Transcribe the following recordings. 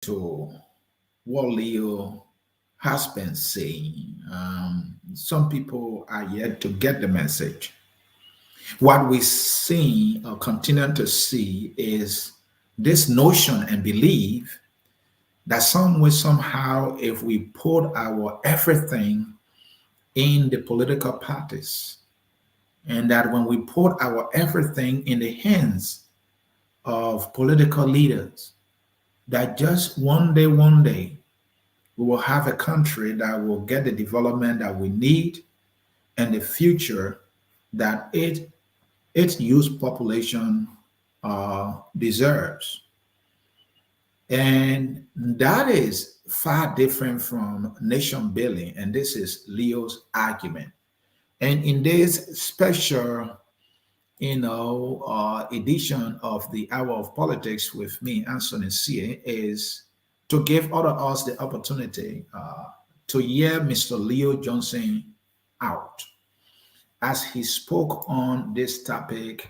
to what Leo has been saying. Some people are yet to get the message. What we see or continue to see is this notion and belief that some way, somehow, if we put our everything in the political parties, and that when we put our everything in the hands of political leaders, that just one day, we will have a country that will get the development that we need and the future that its youth population deserves. And that is far different from nation building. And this is Leo's argument. And in this special, edition of the Hour of Politics with me, Ansony Sieh, is to give all of us the opportunity to hear Mr. Leo Johnson out as he spoke on this topic,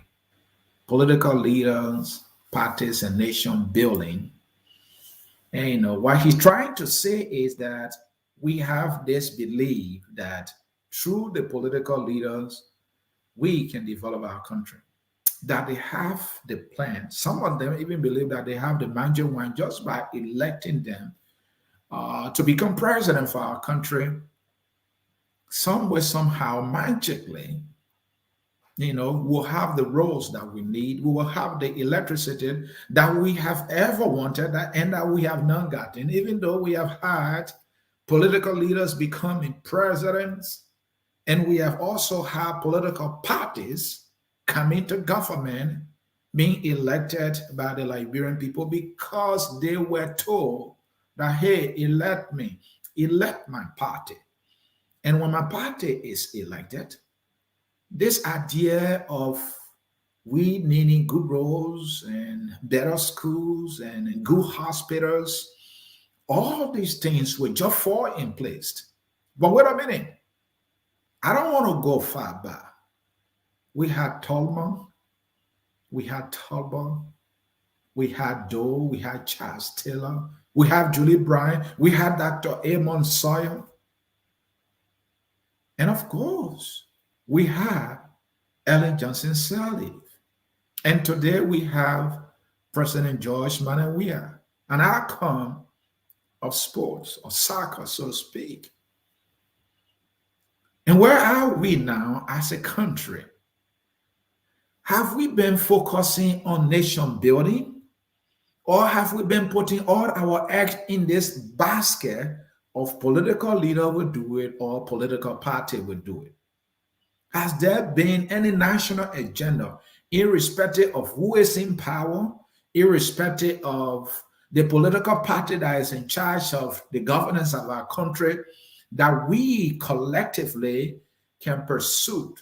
political leaders, parties, and nation building. And what he's trying to say is that we have this belief that through the political leaders, we can develop our country. That they have the plan. Some of them even believe that they have the magic wand just by electing them to become president for our country. Some way, somehow, magically, we'll have the roads that we need. We will have the electricity that we have ever wanted and that we have not gotten, even though we have had political leaders becoming presidents, and we have also had political parties coming to government, being elected by the Liberian people because they were told that, hey, elect me, elect my party. And when my party is elected, this idea of we needing good roads and better schools and good hospitals, all these things will just fall in place. But wait a minute, I don't want to go far back. We had Tolman, we had Talbot, we had Doe, we had Charles Taylor, we have Julie Bryan, we had Dr. Amon Sawyer. And of course, we had Ellen Johnson Sirleaf. And today we have President George Manawia, an icon of sports, or soccer, so to speak. And where are we now as a country? Have we been focusing on nation building, or have we been putting all our eggs in this basket of political leader will do it or political party will do it? Has there been any national agenda, irrespective of who is in power, irrespective of the political party that is in charge of the governance of our country, that we collectively can pursue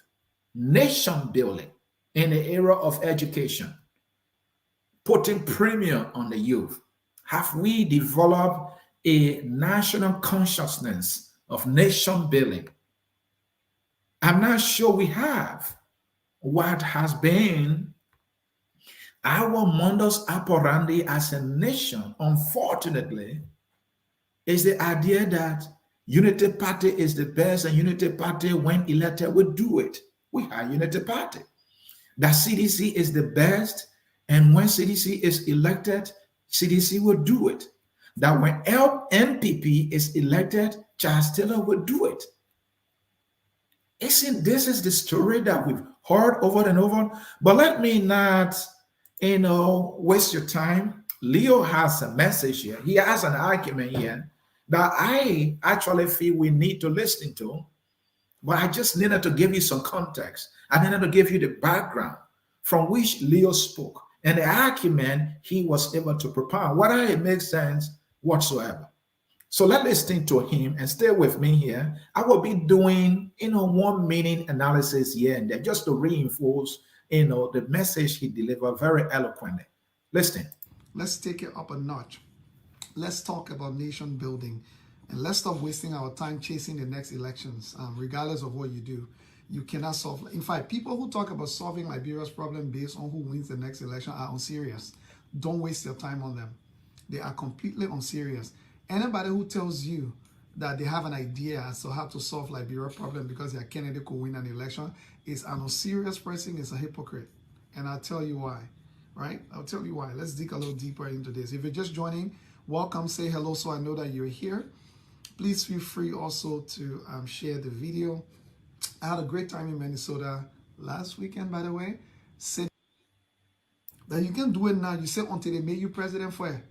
nation building in the era of education, putting premium on the youth? Have we developed a national consciousness of nation building? I'm not sure we have. What has been our modus operandi as a nation, unfortunately, is the idea that Unity Party is the best, and Unity Party, when elected, will do it. We have Unity Party. That CDC is the best, and when CDC is elected, CDC will do it. That when NPP is elected, Charles Taylor will do it. Isn't this is the story that we've heard over and over? But let me not, waste your time. Leo has a message here. He has an argument here that I actually feel we need to listen to. But I just needed to give you some context. I needed to give you the background from which Leo spoke and the argument he was able to propound, whether it makes sense whatsoever. So let's listen to him and stay with me here. I will be doing, one meaning analysis here and there just to reinforce, the message he delivered very eloquently. Listen. Let's take it up a notch. Let's talk about nation building, and let's stop wasting our time chasing the next elections. Regardless of what you do, you cannot solve. In fact, people who talk about solving Liberia's problem based on who wins the next election are unserious. Don't waste your time on them. They are completely unserious. Anybody who tells you that they have an idea as to how to solve Liberia problem because their candidate could win an election is an unserious person, is a hypocrite. And I'll tell you why. Right? I'll tell you why. Let's dig a little deeper into this. If you're just joining, welcome. Say hello so I know that you're here. Please feel free also to share the video. I had a great time in Minnesota last weekend, by the way. Said that you can do it now. You say until they make you president for it.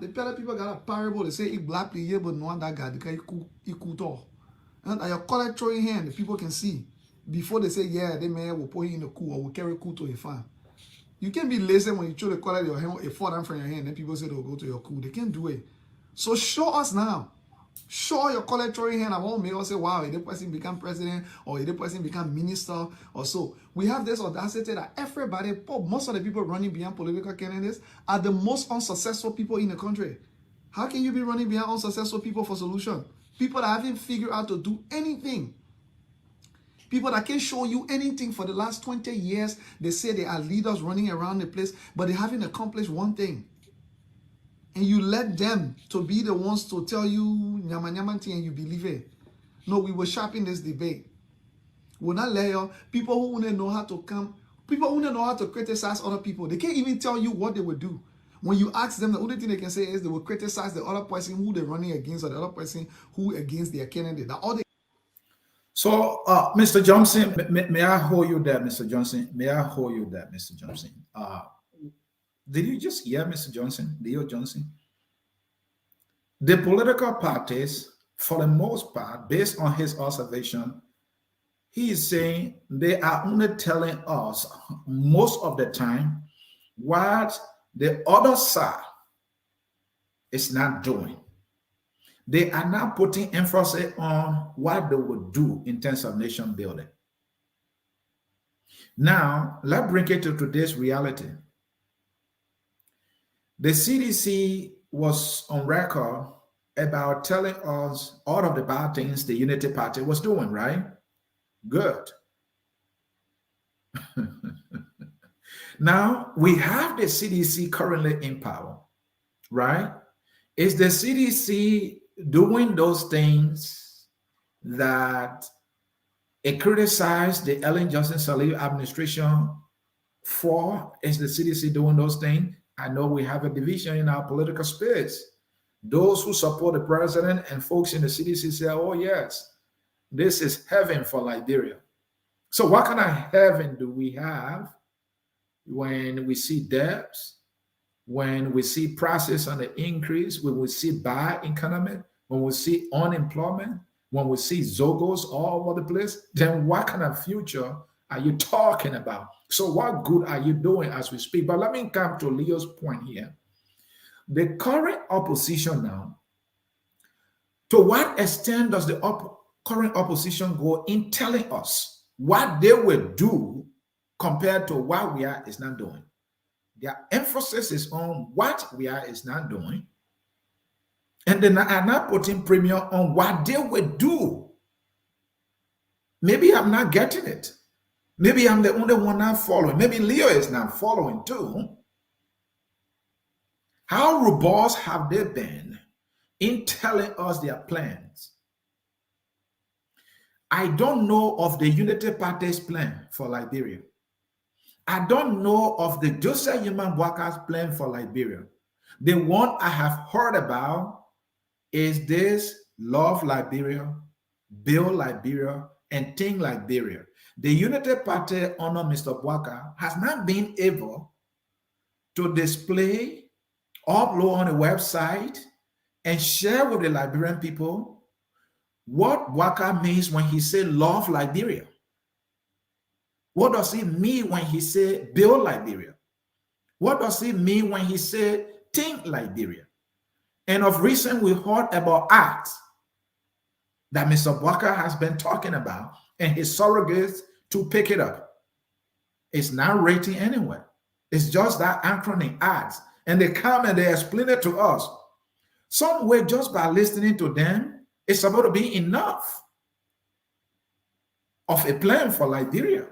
The better people got a parable. They say if black people but no one that guy because he could talk. And your color throw in hand, the people can see. Before they say, yeah, they may will put you in the coup or will carry coup to a farm. You can't be lazy when you throw the color your hand, a fall down from your hand, then people say they'll go to your coup. They can't do it. So show us now. Show your color throwing hand. I won't make us say, wow, if the person become president or if the person become minister or so. We have this audacity that everybody, most of the people running behind political candidates are the most unsuccessful people in the country. How can you be running behind unsuccessful people for solution? People that haven't figured out to do anything. People that can't show you anything for the last 20 years. They say they are leaders running around the place, but they haven't accomplished one thing. And you let them to be the ones to tell you nyama nyama thing and you believe it. No, we were sharpening this debate. We're not let you, people who wouldn't know how to come, people who wouldn't know how to criticize other people. They can't even tell you what they would do. When you ask them, the only thing they can say is they will criticize the other person who they're running against or the other person who against their candidate. That all they. So, Mr. Johnson, may I hold you there, Mr. Johnson? May I hold you there, Mr. Johnson? Did you just hear Mr. Johnson, Leo Johnson? The political parties, for the most part, based on his observation, he is saying they are only telling us most of the time what the other side is not doing. They are not putting emphasis on what they would do in terms of nation building. Now, let's bring it to today's reality. The CDC was on record about telling us all of the bad things the Unity Party was doing, right? Good. Now, we have the CDC currently in power, right? Is the CDC doing those things that it criticized the Ellen Johnson Sirleaf administration for? Is the CDC doing those things? I know we have a division in our political space. Those who support the president and folks in the CDC say, oh, yes, this is heaven for Liberia. So what kind of heaven do we have when we see deaths, when we see prices on the increase, when we see bad economy, when we see unemployment, when we see Zogos all over the place? Then what kind of future are you talking about? So what good are you doing as we speak? But let me come to Leo's point here. The current opposition now, to what extent does the current opposition go in telling us what they will do compared to what we are is not doing? Their emphasis is on what we are is not doing, and they are not putting premium on what they will do. Maybe I'm not getting it. Maybe I'm the only one not following. Maybe Leo is not following too. How robust have they been in telling us their plans? I don't know of the Unity Party's plan for Liberia. I don't know of the Joseph Human Workers plan for Liberia. The one I have heard about is this Love Liberia, Build Liberia, and Think Liberia. The Unity Party under Mr. Bwaka has not been able to display, upload on a website, and share with the Liberian people what Bwaka means when he said love Liberia. What does he mean when he said build Liberia? What does he mean when he said think Liberia? And of recent, we heard about acts that Mr. Bwaka has been talking about, and his surrogates to pick it up. It's not rating anywhere. It's just that acronym acts. And they come and they explain it to us. Some way, just by listening to them, it's supposed to be enough of a plan for Liberia.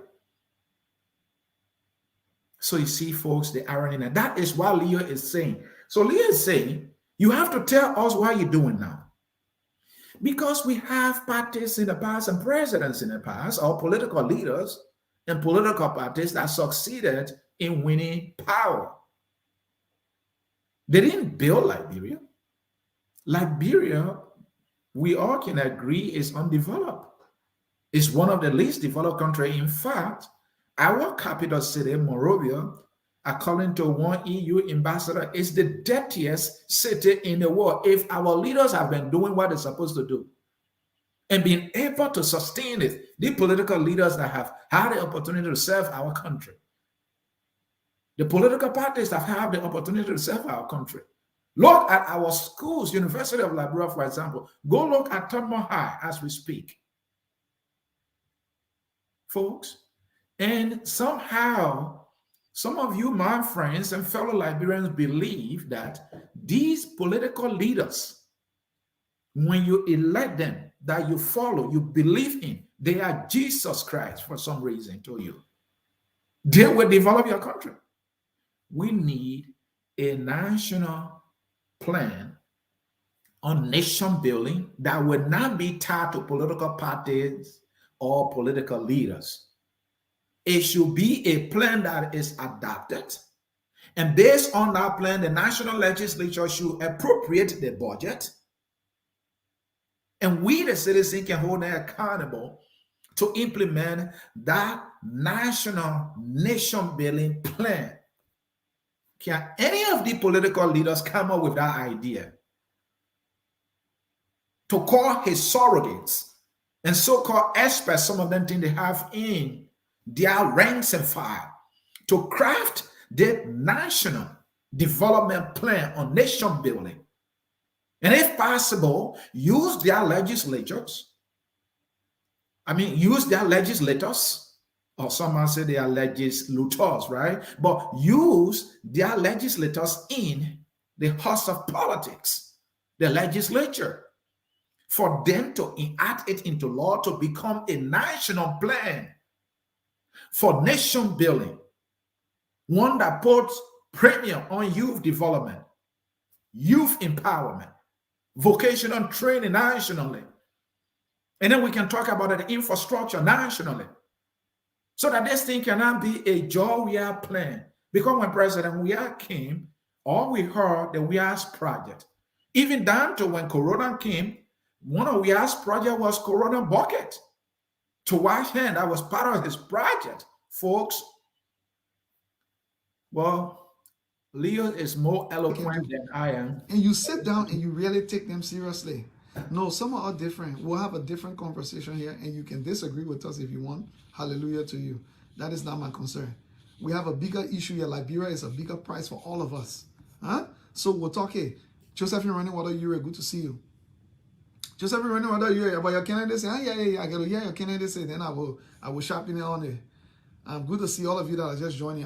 So you see, folks, the irony, and that is what Leo is saying. So Leah is saying, you have to tell us what you're doing now. Because we have parties in the past and presidents in the past, or political leaders and political parties that succeeded in winning power. They didn't build Liberia. Liberia, we all can agree, is undeveloped. It's one of the least developed countries. In fact, our capital city, Monrovia, according to one EU ambassador, is the dirtiest city in the world. If our leaders have been doing what they're supposed to do and being able to sustain it, the political leaders that have had the opportunity to serve our country, the political parties that have the opportunity to serve our country. Look at our schools, University of Liberia, for example. Go look at Tonmore High as we speak, folks. And somehow, some of you, my friends and fellow Liberians, believe that these political leaders, when you elect them, that you follow, you believe in, they are Jesus Christ for some reason to you. They will develop your country. We need a national plan on nation building that will not be tied to political parties or political leaders. It should be a plan that is adopted. And based on that plan, the national legislature should appropriate the budget. And we, the citizens, can hold them accountable to implement that national nation building plan. Can any of the political leaders come up with that idea? To call his surrogates and so-called experts, some of them think they have in their ranks and file, to craft the national development plan on nation building. And if possible, use their legislators. Use their legislators, or some might say they are legislators, right? But use their legislators in the house of politics, the legislature, for them to enact it into law to become a national plan for nation building, one that puts premium on youth development, youth empowerment, vocational training nationally. And then we can talk about the infrastructure nationally, so that this thing cannot be a Georgia plan. Because when President Weah came, all we heard the Weah's project, even down to when Corona came, one of Weah's project was Corona Bucket to wash hands. That was part of his project, folks. Well, Leo is more eloquent than I am. And you sit down and you really take them seriously. No, some are different. We'll have a different conversation here, and you can disagree with us if you want. Hallelujah to you. That is not my concern. We have a bigger issue here. Liberia is a bigger price for all of us. So we'll talk here. Josephine Running Water, you're good to see you. Josephine Running Water, you're about your candidate say, yeah, I got to hear your candidate say, then I will sharpen it on it. Good to see all of you that are just joining.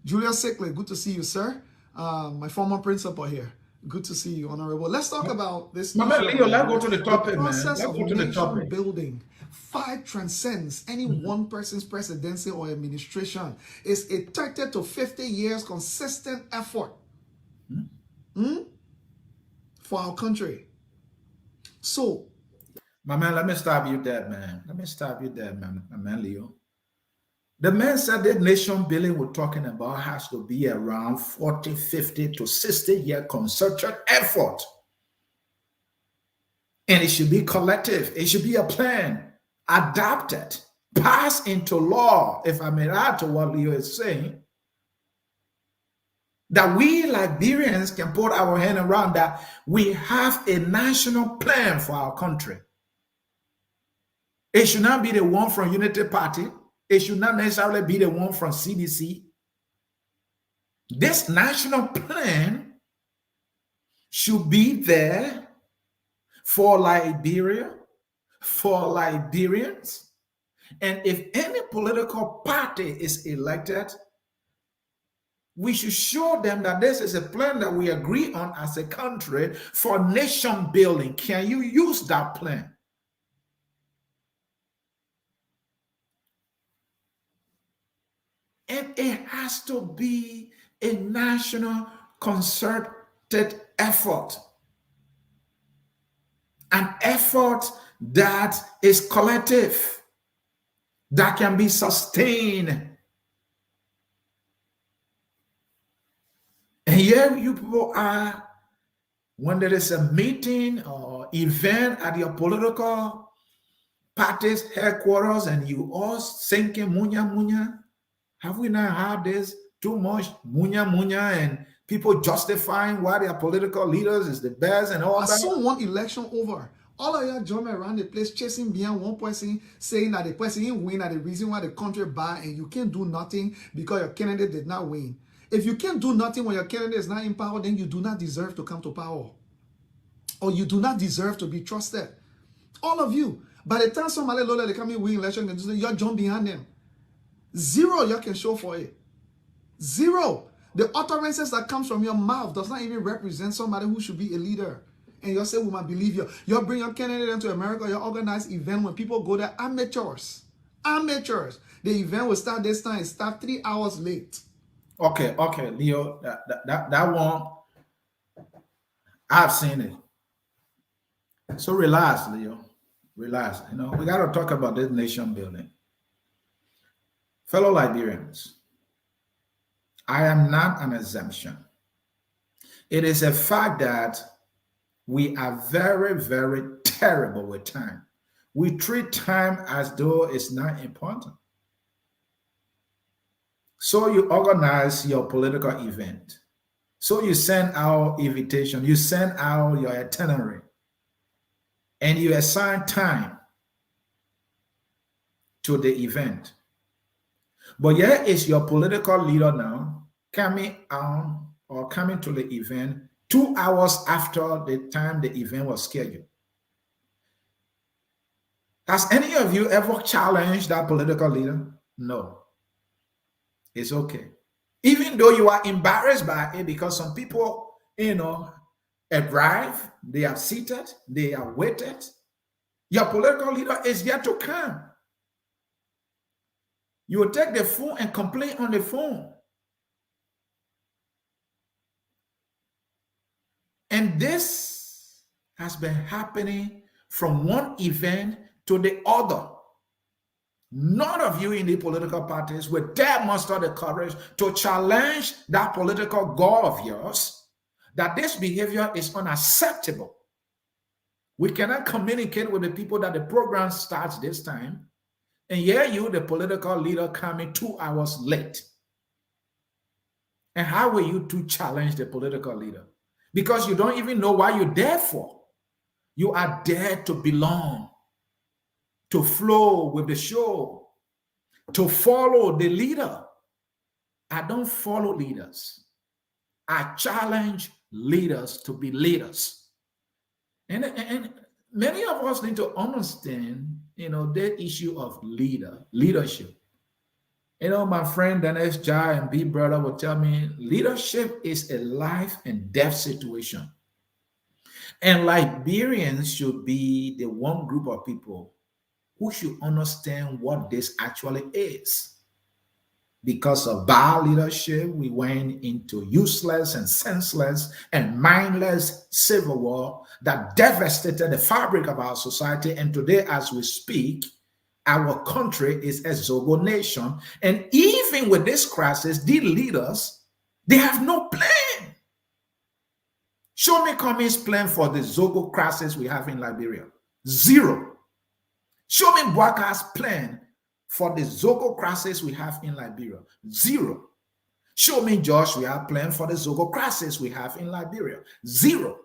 Julia Sickley, good to see you, sir. My former principal here. Good to see you, Honorable. Let's talk about this. Leo, let's go to the topic, man. Process Let's of go to the nation topic. building far transcends any one person's presidency or administration. It's a 30 to 50 years consistent effort for our country. So, my man, let me stop you there, man. My man, Leo. The man said that nation building we're talking about has to be around 40, 50 to 60-year concerted effort. And it should be collective. It should be a plan, adopted, passed into law, if I may add to what Leo is saying, that we Liberians can put our hand around, that we have a national plan for our country. It should not be the one from Unity Party. It should not necessarily be the one from CDC. This national plan should be there for Liberia, for Liberians. And if any political party is elected, we should show them that this is a plan that we agree on as a country for nation building. Can you use that plan? And it has to be a national concert effort, an effort that is collective, that can be sustained. And here you people are, when there is a meeting or event at your political party's headquarters and you all singing munya munya. Have we not had this too much munya munya and people justifying why their political leaders is the best and all I that? saw one election over. All of y'all jumping around the place chasing behind one person, saying that the person didn't win, that the reason why the country bad, and you can't do nothing because your candidate did not win. If you can't do nothing when your candidate is not in power, then you do not deserve to come to power. Or you do not deserve to be trusted. All of you. By the time somebody look like they come in win election, you're jump behind them. Zero you can show for it. Zero. The utterances that comes from your mouth does not even represent somebody who should be a leader. And you say, we might believe you. You bring your candidate into America, you organize event when people go there, amateurs. Amateurs. The event will start this time, start 3 hours late. Okay, Leo, that one, I've seen it. So relax, Leo. Relax. You know, we got to talk about this nation building. Fellow Liberians, I am not an exemption. It is a fact that we are very, very terrible with time. We treat time as though it's not important. So you organize your political event. So you send out invitation, you send out your itinerary, and you assign time to the event. But here is your political leader now coming on or coming to the event 2 hours after the time the event was scheduled. Has any of you ever challenged that political leader? No. It's okay. Even though you are embarrassed by it, because some people, arrive, they are seated, they are waited. Your political leader is yet to come. You will take the phone and complain on the phone. And this has been happening from one event to the other. None of you in the political parties will dare muster the courage to challenge that political goal of yours, that this behavior is unacceptable. We cannot communicate with the people that the program starts this time, and here you, the political leader, coming 2 hours late. And how will you to challenge the political leader? Because you don't even know why you're there for. You are there to belong, to flow with the show, to follow the leader. I don't follow leaders. I challenge leaders to be leaders. And many of us need to understand, the issue of leadership. My friend Dennis Jai and Big Brother will tell me leadership is a life and death situation. And Liberians should be the one group of people who should understand what this actually is. Because of bad leadership, we went into useless and senseless and mindless civil war that devastated the fabric of our society. And today, as we speak, our country is a Zogo nation. And even with this crisis, the leaders, they have no plan. Show me Kwame's plan for the Zogo crisis we have in Liberia. Zero. Show me Bwaka's plan for the Zogo crisis we have in Liberia. Zero. Show me Joshua's plan for the Zogo crisis we have in Liberia. Zero.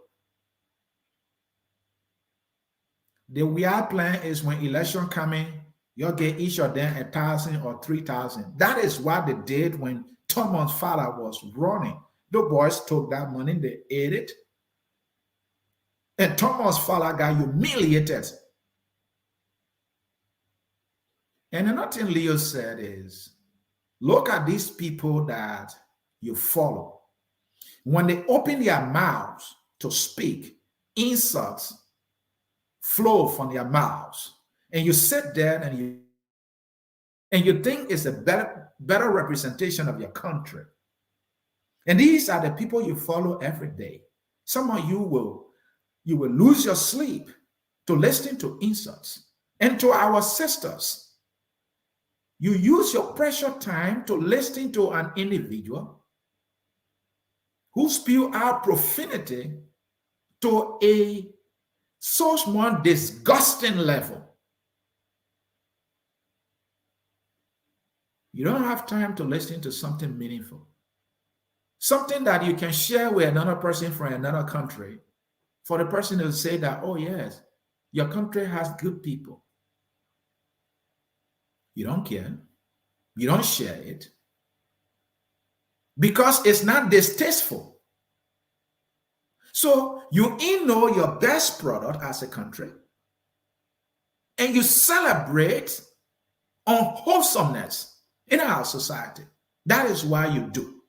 The weird plan is when election coming, you'll get each of them 1,000 or 3,000. That is what they did when Thomas' father was running. The boys took that money, they ate it. And Thomas' father got humiliated. And another thing Leo said is, look at these people that you follow. When they open their mouths to speak, insults flow from their mouths. And you sit there and you think it's a better representation of your country. And these are the people you follow every day. Some of you will lose your sleep to listening to insults. And to our sisters, you use your precious time to listen to an individual who spew out profanity to a so more disgusting level. You don't have time to listen to something meaningful, something that you can share with another person from another country, for the person to say that, oh yes, your country has good people. You don't care. You don't share it because it's not distasteful. So you know your best product as a country, and you celebrate unwholesomeness in our society. That is why you do.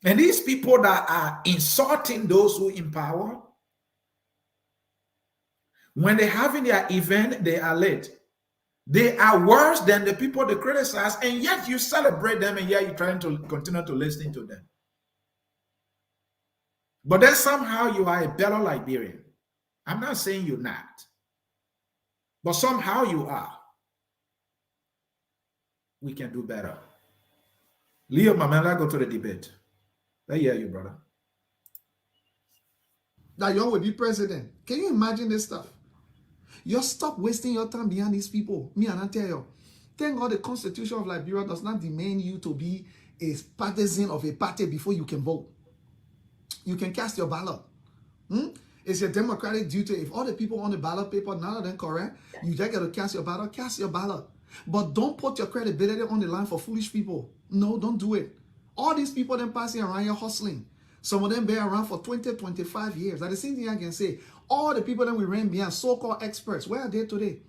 And these people that are insulting those who empower, when they're having their event, they are late. They are worse than the people they criticize, and yet you celebrate them, and yet you're trying to continue to listen to them. But then somehow you are a better Liberian. I'm not saying you're not, but somehow you are. We can do better. Leo, my man, let's go to the debate. I hear you, brother. That you will be president. Can you imagine this stuff? You stop wasting your time behind these people. Me and I tell you, thank God the Constitution of Liberia does not demand you to be a partisan of a party before you can vote. You can cast your ballot. It's your democratic duty. If all the people on the ballot paper, none of them correct, you just got to cast your ballot. But don't put your credibility on the line for foolish people. No, don't do it. All these people then passing around here hustling. Some of them been around for 20, 25 years. That's the same thing I can say. All the people that we ran behind, so-called experts, where are they today?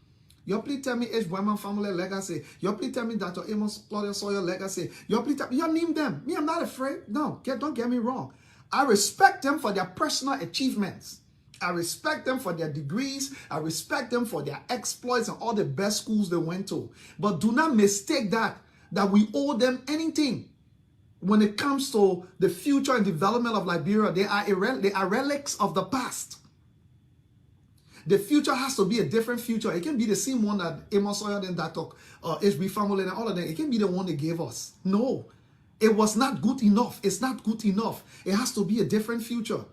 You please tell me H. Boyman family legacy. You please tell me Dr. Amos Claudia Sawyer legacy. You please tell me, you name them. Me, I'm not afraid. No, don't get me wrong. I respect them for their personal achievements. I respect them for their degrees. I respect them for their exploits and all the best schools they went to. But do not mistake that we owe them anything. When it comes to the future and development of Liberia, they are relics of the past. The future has to be a different future. It can be the same one that Amos Sawyer and Dr. HB family and all of them. It can be the one they gave us. No, it was not good enough. It's not good enough. It has to be a different future.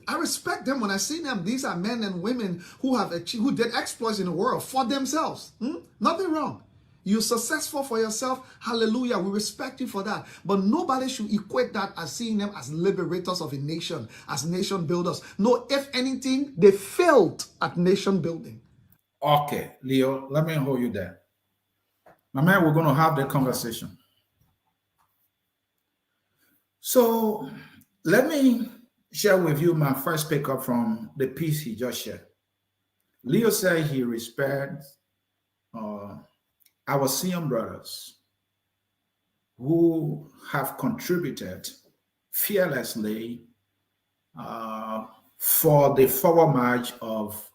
I respect them when I see them. These are men and women who have achieved, who did exploits in the world for themselves. Nothing wrong. You're successful for yourself. Hallelujah. We respect you for that. But nobody should equate that as seeing them as liberators of a nation, as nation builders. No, if anything, they failed at nation building. Okay, Leo, let me hold you there. My man, we're going to have that conversation. So let me share with you my first pickup from the piece he just shared. Leo said he respects our senior brothers who have contributed fearlessly for the forward march of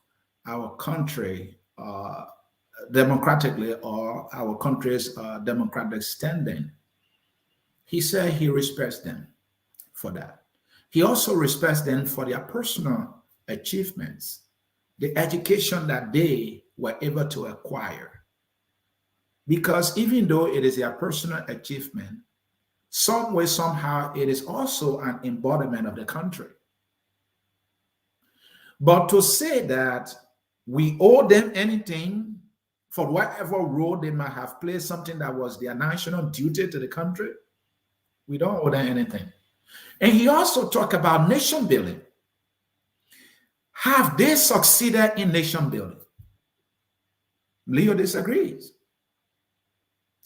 our country democratically, or our country's democratic standing. He said he respects them for that. He also respects them for their personal achievements, the education that they were able to acquire. Because even though it is their personal achievement, some way, somehow, it is also an embodiment of the country. But to say that we owe them anything for whatever role they might have played, something that was their national duty to the country, we don't owe them anything. And he also talked about nation building. Have they succeeded in nation building? Leo disagrees.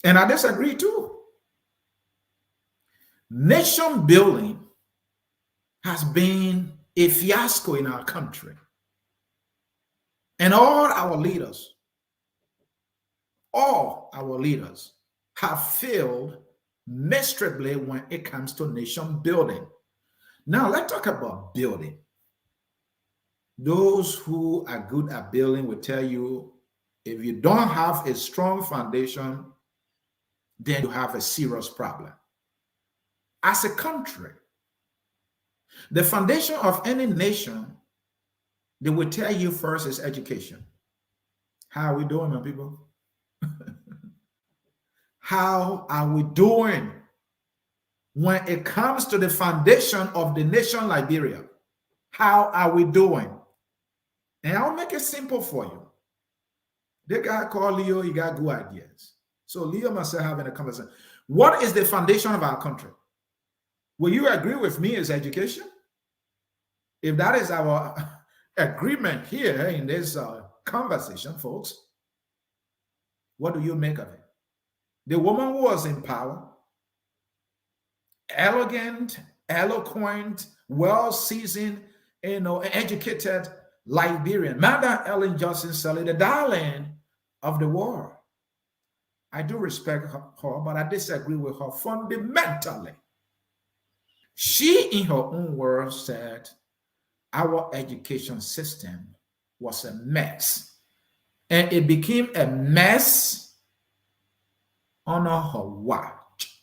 And I disagree too. Nation building has been a fiasco in our country. And all our leaders have failed miserably when it comes to nation building. Now, let's talk about building. Those who are good at building will tell you, if you don't have a strong foundation, then you have a serious problem. As a country, The foundation of any nation, they will tell you first, is education. How are we doing, my people? How are we doing when it comes to the foundation of the nation Liberia? How are we doing? And I'll make it simple for you. The guy called Leo, he got good ideas. So Leo must have having a conversation. What is the foundation of our country? Will you agree with me is education? If that is our agreement here in this conversation, folks, what do you make of it? The woman who was in power, elegant, eloquent, well-seasoned, educated Liberian, Madam Ellen Johnson Sirleaf, the darling of the world. I do respect her, but I disagree with her fundamentally. She, in her own words, said our education system was a mess. And it became a mess under her watch.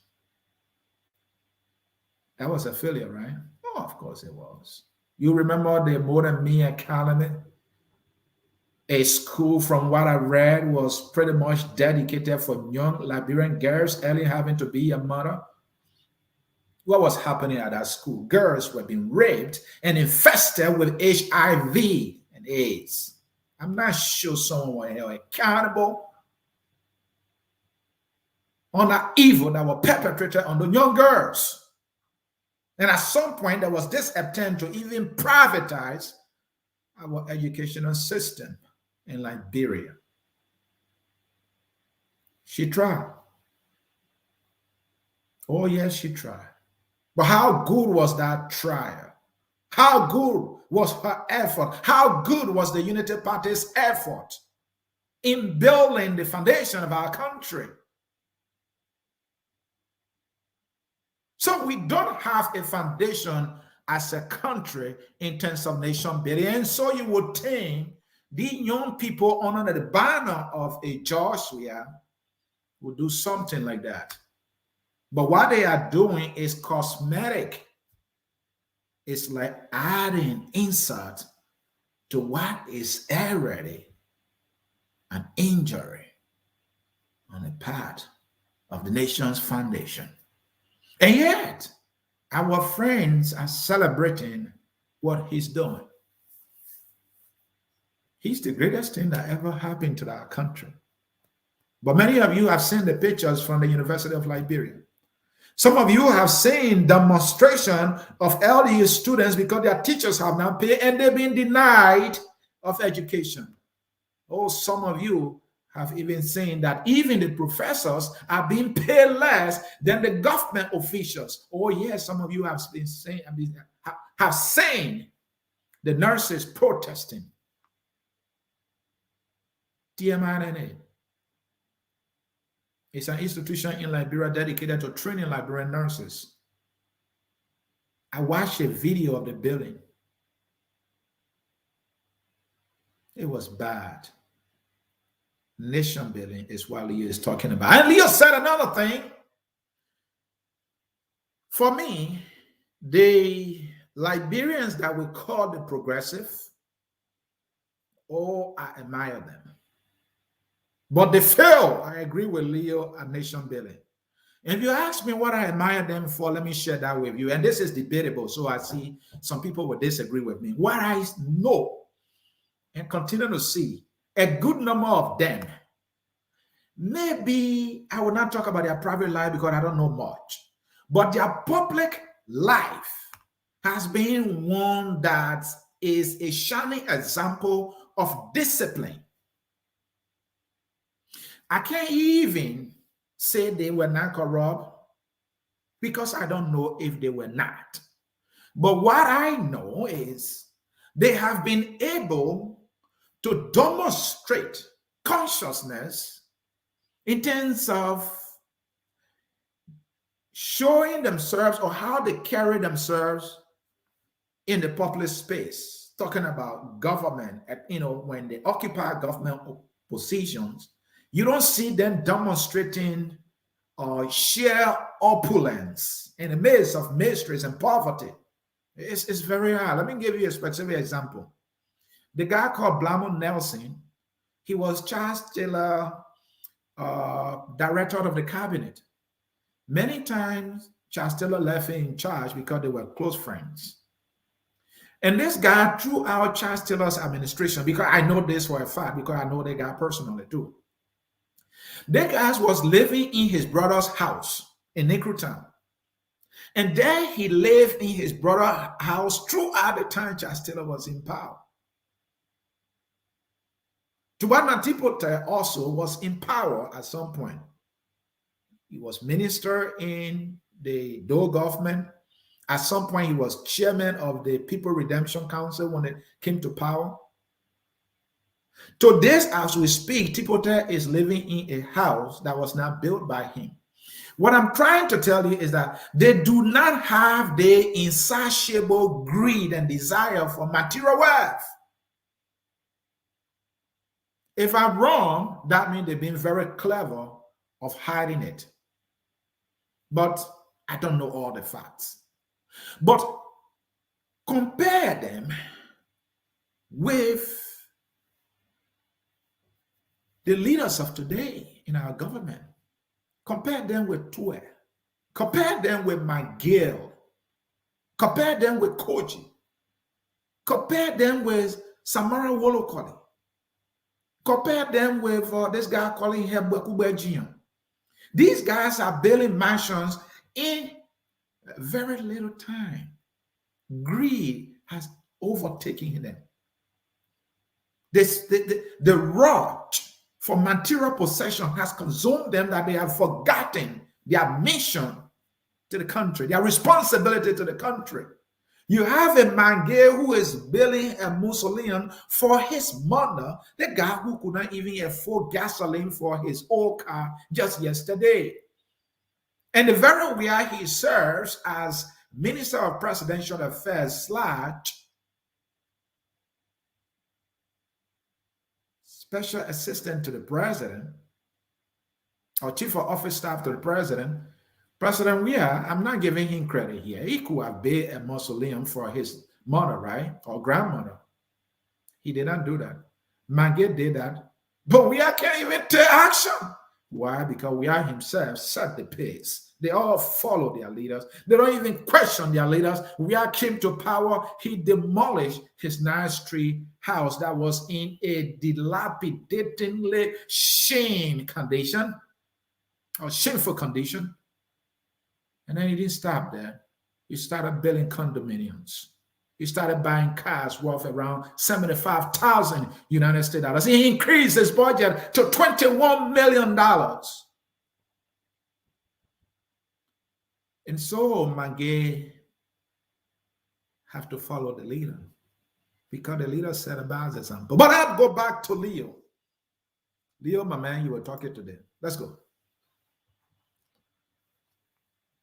That was a failure, right? Oh, of course it was. You remember the Modern Me Academy? A school, from what I read, was pretty much dedicated for young Liberian girls early having to be a mother. What was happening at that school? Girls were being raped and infested with HIV and AIDS. I'm not sure someone was held accountable on that evil that was perpetrated on the young girls. And at some point, there was this attempt to even privatize our educational system in Liberia. She tried. Oh, yes, she tried. But how good was that trial? How good was her effort? How good was the Unity Party's effort in building the foundation of our country? So we don't have a foundation as a country in terms of nation building. And so you would think the young people under the banner of a Joshua would do something like that. But what they are doing is cosmetic. It's like adding insult to what is already an injury on the part of the nation's foundation. And yet, our friends are celebrating what he's doing. He's the greatest thing that ever happened to our country. But many of you have seen the pictures from the University of Liberia. Some of you have seen demonstration of LDU students because their teachers have not paid and they've been denied of education. Oh, some of you have even seen that even the professors are being paid less than the government officials. Oh, yes, some of you have been saying, have seen the nurses protesting. TMINA. It's an institution in Liberia dedicated to training Liberian nurses. I watched a video of the building. It was bad. Nation building is what Leo is talking about. And Leo said another thing. For me, the Liberians that we call the progressive, oh, I admire them. But they fail. I agree with Leo at nation building. If you ask me what I admire them for, let me share that with you. And this is debatable, so I see some people will disagree with me. What I know and continue to see, a good number of them, maybe I will not talk about their private life because I don't know much, but their public life has been one that is a shining example of discipline. I can't even say they were not corrupt because I don't know if they were not. But what I know is they have been able to demonstrate consciousness in terms of showing themselves or how they carry themselves in the public space, talking about government, when they occupy government positions, you don't see them demonstrating sheer opulence in the midst of miseries and poverty. It's very hard. Let me give you a specific example. The guy called Blamo Nelson, he was Charles Taylor, director of the cabinet. Many times, Charles Taylor left him in charge because they were close friends. And this guy, throughout Charles Taylor's administration, because I know this for a fact, because I know the guy personally too. The guy was living in his brother's house in Necrutown. And there he lived in his brother's house throughout the time Charles Taylor was in power. Tuwana Tipote also was in power at some point. He was minister in the Dole government. At some point, he was chairman of the People Redemption Council when it came to power. To this, as we speak, Tipote is living in a house that was not built by him. What I'm trying to tell you is that they do not have the insatiable greed and desire for material wealth. If I'm wrong, that means they've been very clever of hiding it. But I don't know all the facts. But compare them with the leaders of today in our government. Compare them with Tue. Compare them with McGill. Compare them with Koji. Compare them with Samara Wolokoli. Compare them with this guy calling him Bekubejian. These guys are building mansions in very little time. Greed has overtaken them. The rush for material possession has consumed them that they have forgotten their mission to the country, their responsibility to the country. You have a Mange who is building a mausoleum for his mother, the guy who could not even afford gasoline for his old car just yesterday. And the very where he serves as Minister of Presidential Affairs / Special Assistant to the President, or Chief of Office Staff to the President, President Weah, I'm not giving him credit here. He could have built a mausoleum for his mother, right? Or grandmother. He did not do that. Mange did that. But Weah can't even take action. Why? Because Weah himself set the pace. They all follow their leaders. They don't even question their leaders. Weah came to power. He demolished his nice tree house that was in a dilapidatingly shameful condition. And then he didn't stop there. He started building condominiums. He started buying cars worth around 75,000 United States dollars. He increased his budget to $21 million. And so Mange have to follow the leader because the leader set a bad example. But I'll go back to Leo. Leo, my man, you were talking today. Let's go.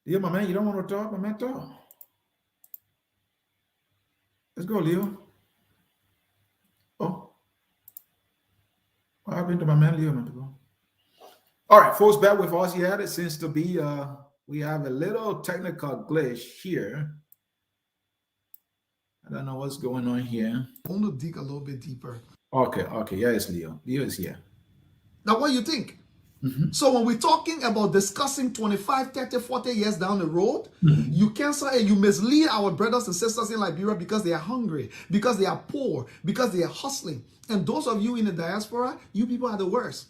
Leo, my man, you don't want to talk? My man, talk. Let's go, Leo. Oh. What happened to my man, Leo? All right, folks, bear with us here. It seems to be, we have a little technical glitch here. I don't know what's going on here. I want to dig a little bit deeper. Okay. Yeah, it's Leo. Leo is here. Now, what do you think? So when we're talking about discussing 25, 30, 40 years down the road, you can't say you mislead our brothers and sisters in Liberia because they are hungry, because they are poor, because they are hustling. And those of you in the diaspora, you people are the worst.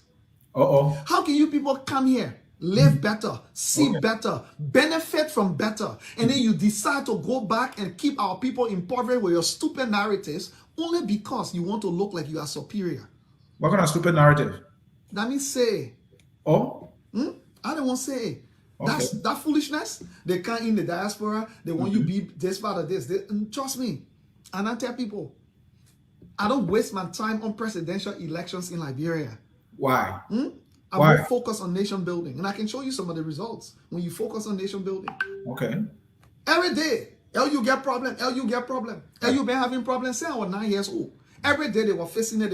How can you people come here, live better, see better, benefit from better, and then you decide to go back and keep our people impoverished with your stupid narratives only because you want to look like you are superior? What kind of stupid narrative? That means say. Oh? I don't want to say. That's that foolishness. They come in the diaspora. They want you to be this part of this. Trust me. And I tell people, I don't waste my time on presidential elections in Liberia. Why? I'm more focused on nation building. And I can show you some of the results when you focus on nation building. Okay. Every day, you get problem. You get problem. You been having problems since I was 9 years old. Every day they were facing it,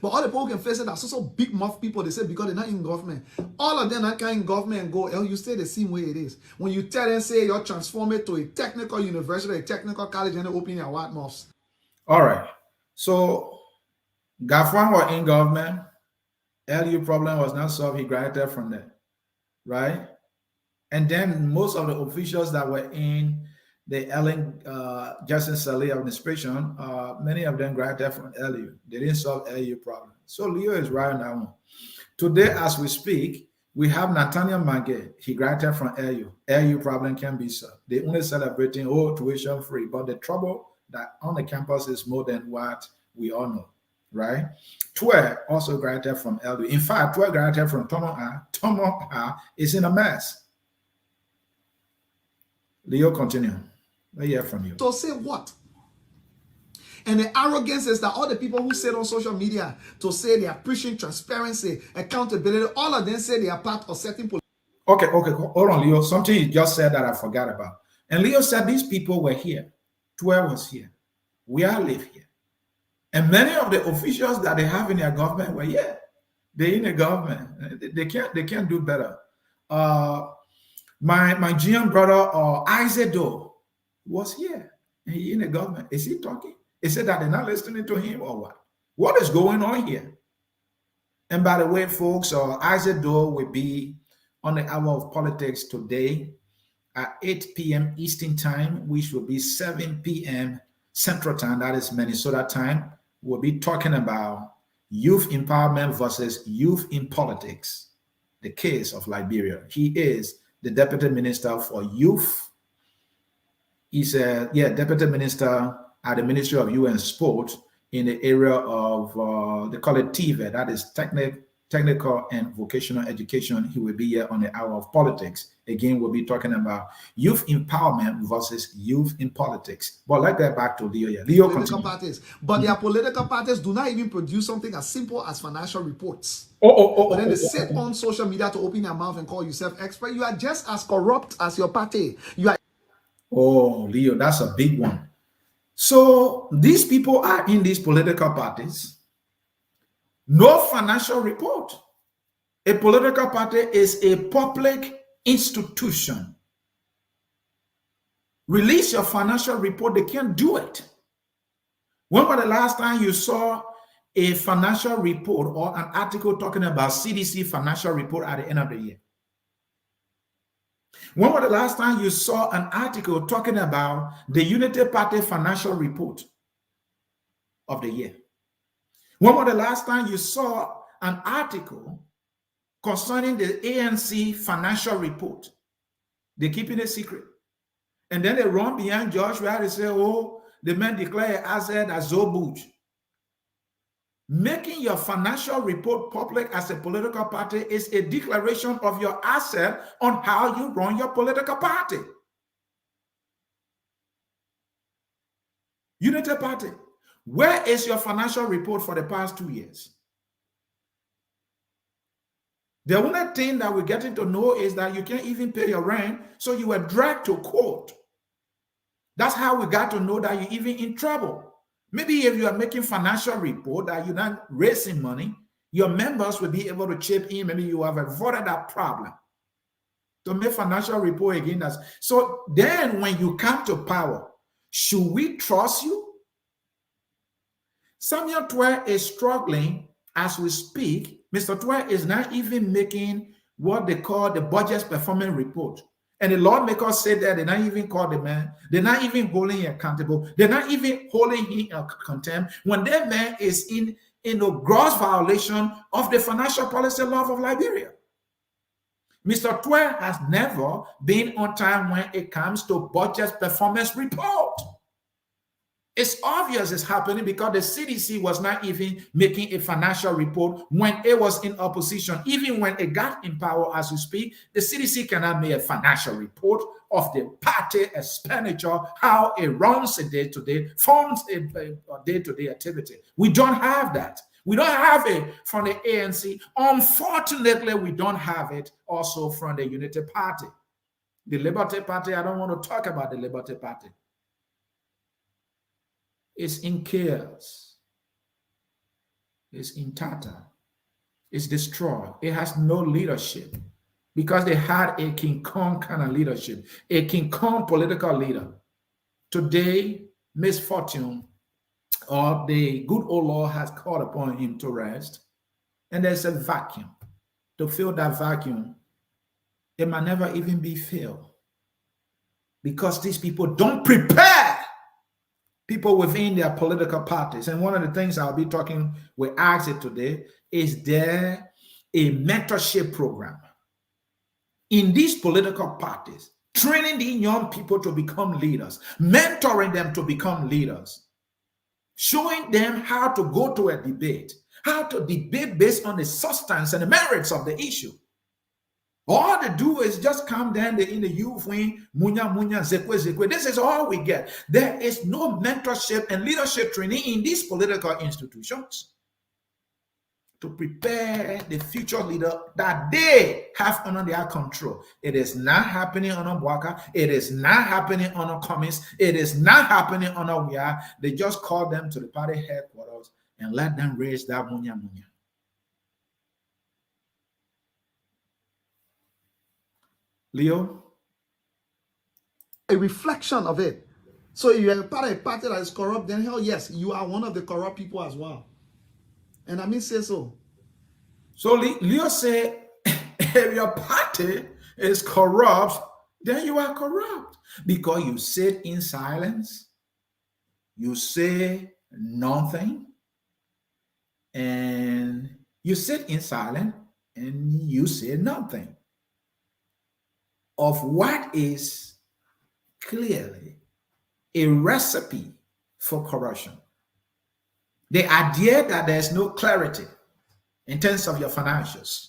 But all the people who can face it are so big mouth people, they say, because they're not in government. All of them are kind in government and go, you stay the same way it is. When you tell them, say, you're transform it to a technical university, a technical college, and they open your white mouths. All right. So, Gafwan were in government. LU problem was not solved. He graduated from there, right? And then most of the officials that were in the Ellen Justin Saleh administration, many of them graduated from LU. They didn't solve LU problem. So Leo is right on that one. Today, as we speak, we have Nathaniel Mange. He graduated from LU. LU problem can be solved. They only celebrating tuition free, but the trouble that on the campus is more than what we all know, right? Twe also graduated from LU. In fact, Twe graduated from Tomo. Tomo is in a mess. Leo, continue. Let hear from you. So say what? And the arrogance is that all the people who said on social media to say they are preaching transparency, accountability, all of them say they are part of certain politics. Okay, hold on, Leo. Something you just said that I forgot about. And Leo said these people were here. Twe was here. We all live here. And many of the officials that they have in their government were here. They're in the government. They can't do better. My GM brother Isaac Doe was here. He in the government. Is he talking? Is it that they're not listening to him or what? What is going on here? And by the way, folks, Isaac Doe will be on the Hour of Politics today at 8 p.m. Eastern Time, which will be 7 p.m. Central Time. That is Minnesota time. We'll be talking about youth empowerment versus youth in politics, the case of Liberia. He is the Deputy Minister for Youth. He's a Deputy Minister at the Ministry of Youth and Sport in the area of, they call it TVET, that is Technical and Vocational Education. He will be here on the Hour of Politics. Again, we'll be talking about youth empowerment versus youth in politics. But let's get back to Leo here. Leo, political parties. But their political parties do not even produce something as simple as financial reports. But then they sit on social media to open their mouth and call yourself expert. You are just as corrupt as your party. You are. Oh, Leo, that's a big one. So these people are in these political parties. No financial report. A political party is a public institution. Release your financial report. They can't do it. When was the last time you saw a financial report or an article talking about CDC financial report at the end of the year? When was the last time you saw an article talking about the Unity Party financial report of the year? When was the last time you saw an article concerning the ANC financial report? They're keeping it secret. And then they run behind George where they say, oh, the man declared asset as Zobuj. Making your financial report public as a political party is a declaration of your asset on how you run your political party. Unity Party, where is your financial report for the past 2 years? The only thing that we're getting to know is that you can't even pay your rent, so you were dragged to court. That's how we got to know that you're even in trouble. Maybe if you are making financial report that you're not raising money, your members will be able to chip in. Maybe you have avoided that problem. To make financial report again. So then when you come to power, should we trust you? Samuel Twe is struggling as we speak. Mr. Twe is not even making what they call the budget performance report. And the lawmakers say that they're not even called the man. They're not even holding him accountable. They're not even holding him in contempt when that man is in a gross violation of the financial policy law of Liberia. Mr. Twe has never been on time when it comes to budget performance report. It's obvious it's happening because the CDC was not even making a financial report when it was in opposition. Even when it got in power as we speak, the CDC cannot make a financial report of the party expenditure, how it runs a day-to-day, funds a day-to-day activity. We don't have that. We don't have it from the ANC. Unfortunately, we don't have it also from the Unity Party. The Liberty Party, I don't want to talk about the Liberty Party. It's in chaos. is in tatter. It's destroyed. It has no leadership because they had a King Kong kind of leadership, a King Kong political leader. Today, misfortune or the good old Lord has called upon him to rest, and there's a vacuum. To fill that vacuum, it might never even be filled because these people don't prepare people within their political parties. And one of the things I'll be talking with Axel today is there a mentorship program in these political parties, training the young people to become leaders, mentoring them to become leaders, showing them how to go to a debate, how to debate based on the substance and the merits of the issue. All they do is just come down in the youth wing, munya munya, zekwe zekwe. This is all we get. There is no mentorship and leadership training in these political institutions to prepare the future leader that they have under their control. It is not happening on a Bwaka. It is not happening on a Cummins. It is not happening on a Wia. They just call them to the party headquarters and let them raise that munya munya. Leo? A reflection of it. So if you are part of a party that is corrupt, then hell yes, you are one of the corrupt people as well. And I mean say so. So Leo said, if your party is corrupt, then you are corrupt. Because you sit in silence, you say nothing, and you sit in silence and you say nothing of what is clearly a recipe for corruption. The idea that there's no clarity in terms of your financials.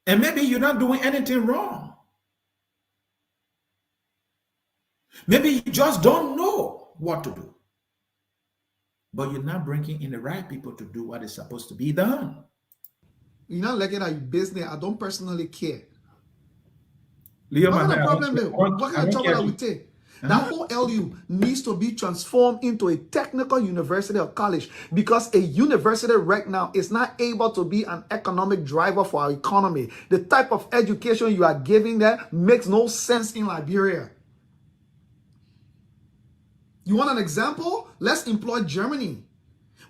And maybe you're not doing anything wrong. Maybe you just don't know what to do. But you're not bringing in the right people to do what is supposed to be done. You're not looking at your business. I don't personally care. Leo, what kind of problem is? What kind of trouble that we take? That whole LU needs to be transformed into a technical university or college, because a university right now is not able to be an economic driver for our economy. The type of education you are giving there makes no sense in Liberia. You want an example? Let's employ Germany.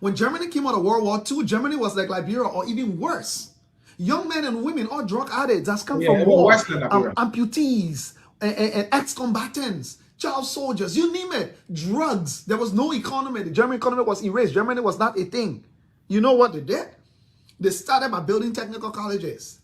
When Germany came out of World War II, Germany was like Liberia or even worse. Young men and women, all drug addicts that's come from war, amputees, and ex-combatants, child soldiers, you name it, drugs. There was no economy. The German economy was erased. Germany was not a thing. You know what they did? They started by building technical colleges.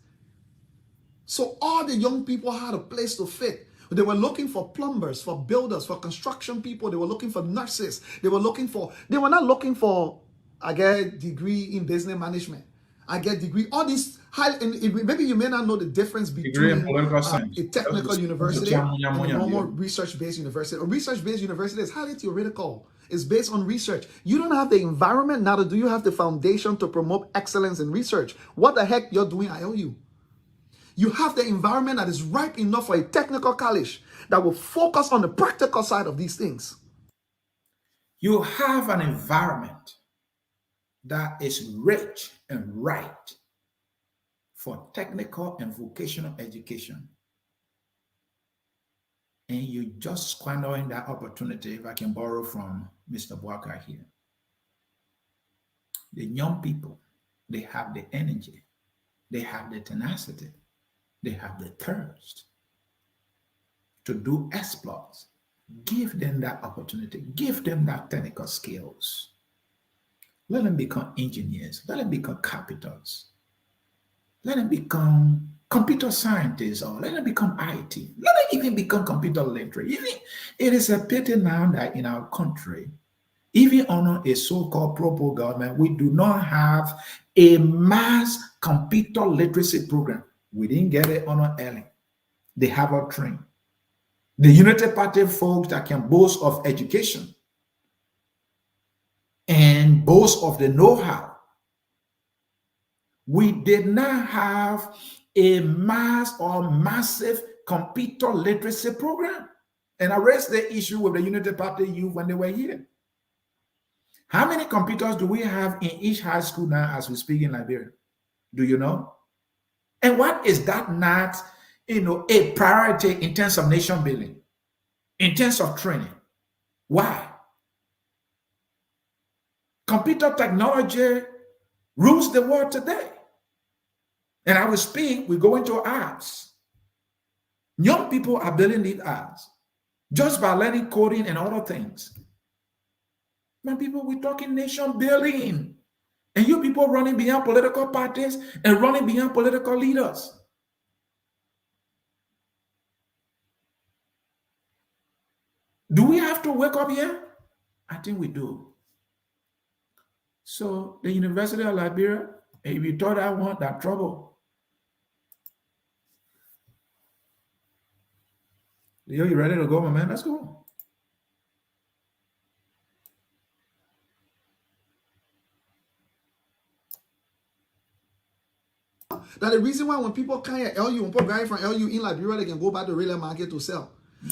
So all the young people had a place to fit. They were looking for plumbers, for builders, for construction people. They were looking for nurses. They were not looking for, I get a degree in business management. I get degree, all these high, and maybe you may not know the difference between a technical university and a normal research-based university. A research-based university is highly theoretical. It's based on research. You don't have the environment, neither do you have the foundation to promote excellence in research. What the heck you're doing, I owe you. You have the environment that is ripe enough for a technical college that will focus on the practical side of these things. You have an environment that is rich and right for technical and vocational education. And you just squandering that opportunity, if I can borrow from Mr. Bwaka here. The young people, they have the energy, they have the tenacity, they have the thirst to do exploits. Give them that opportunity, give them that technical skills. Let them become engineers. Let them become carpenters. Let them become computer scientists, or let them become IT. Let them even become computer literate. It is a pity now that in our country, even under a so-called pro government, we do not have a mass computer literacy program. We didn't get it on early. They have a train. The United Party folks that can boast of education and boast of the know-how. We did not have a mass or massive computer literacy program. And I raised the issue with the United Party youth when they were here. How many computers do we have in each high school now as we speak in Liberia? Do you know? And what is that not, a priority in terms of nation building, in terms of training? Why? Computer technology rules the world today. And I will speak, we go into apps. Young people are building these apps just by learning coding and other things. Man, people, we're talking nation building. And you people running behind political parties and running behind political leaders. Do we have to wake up here? I think we do. So the University of Liberia, if you thought I want that trouble. Leo, you ready to go, my man? Let's go. That the reason why when people come here, LU, when people guy from LU in Liberia, they can go back to the real market to sell.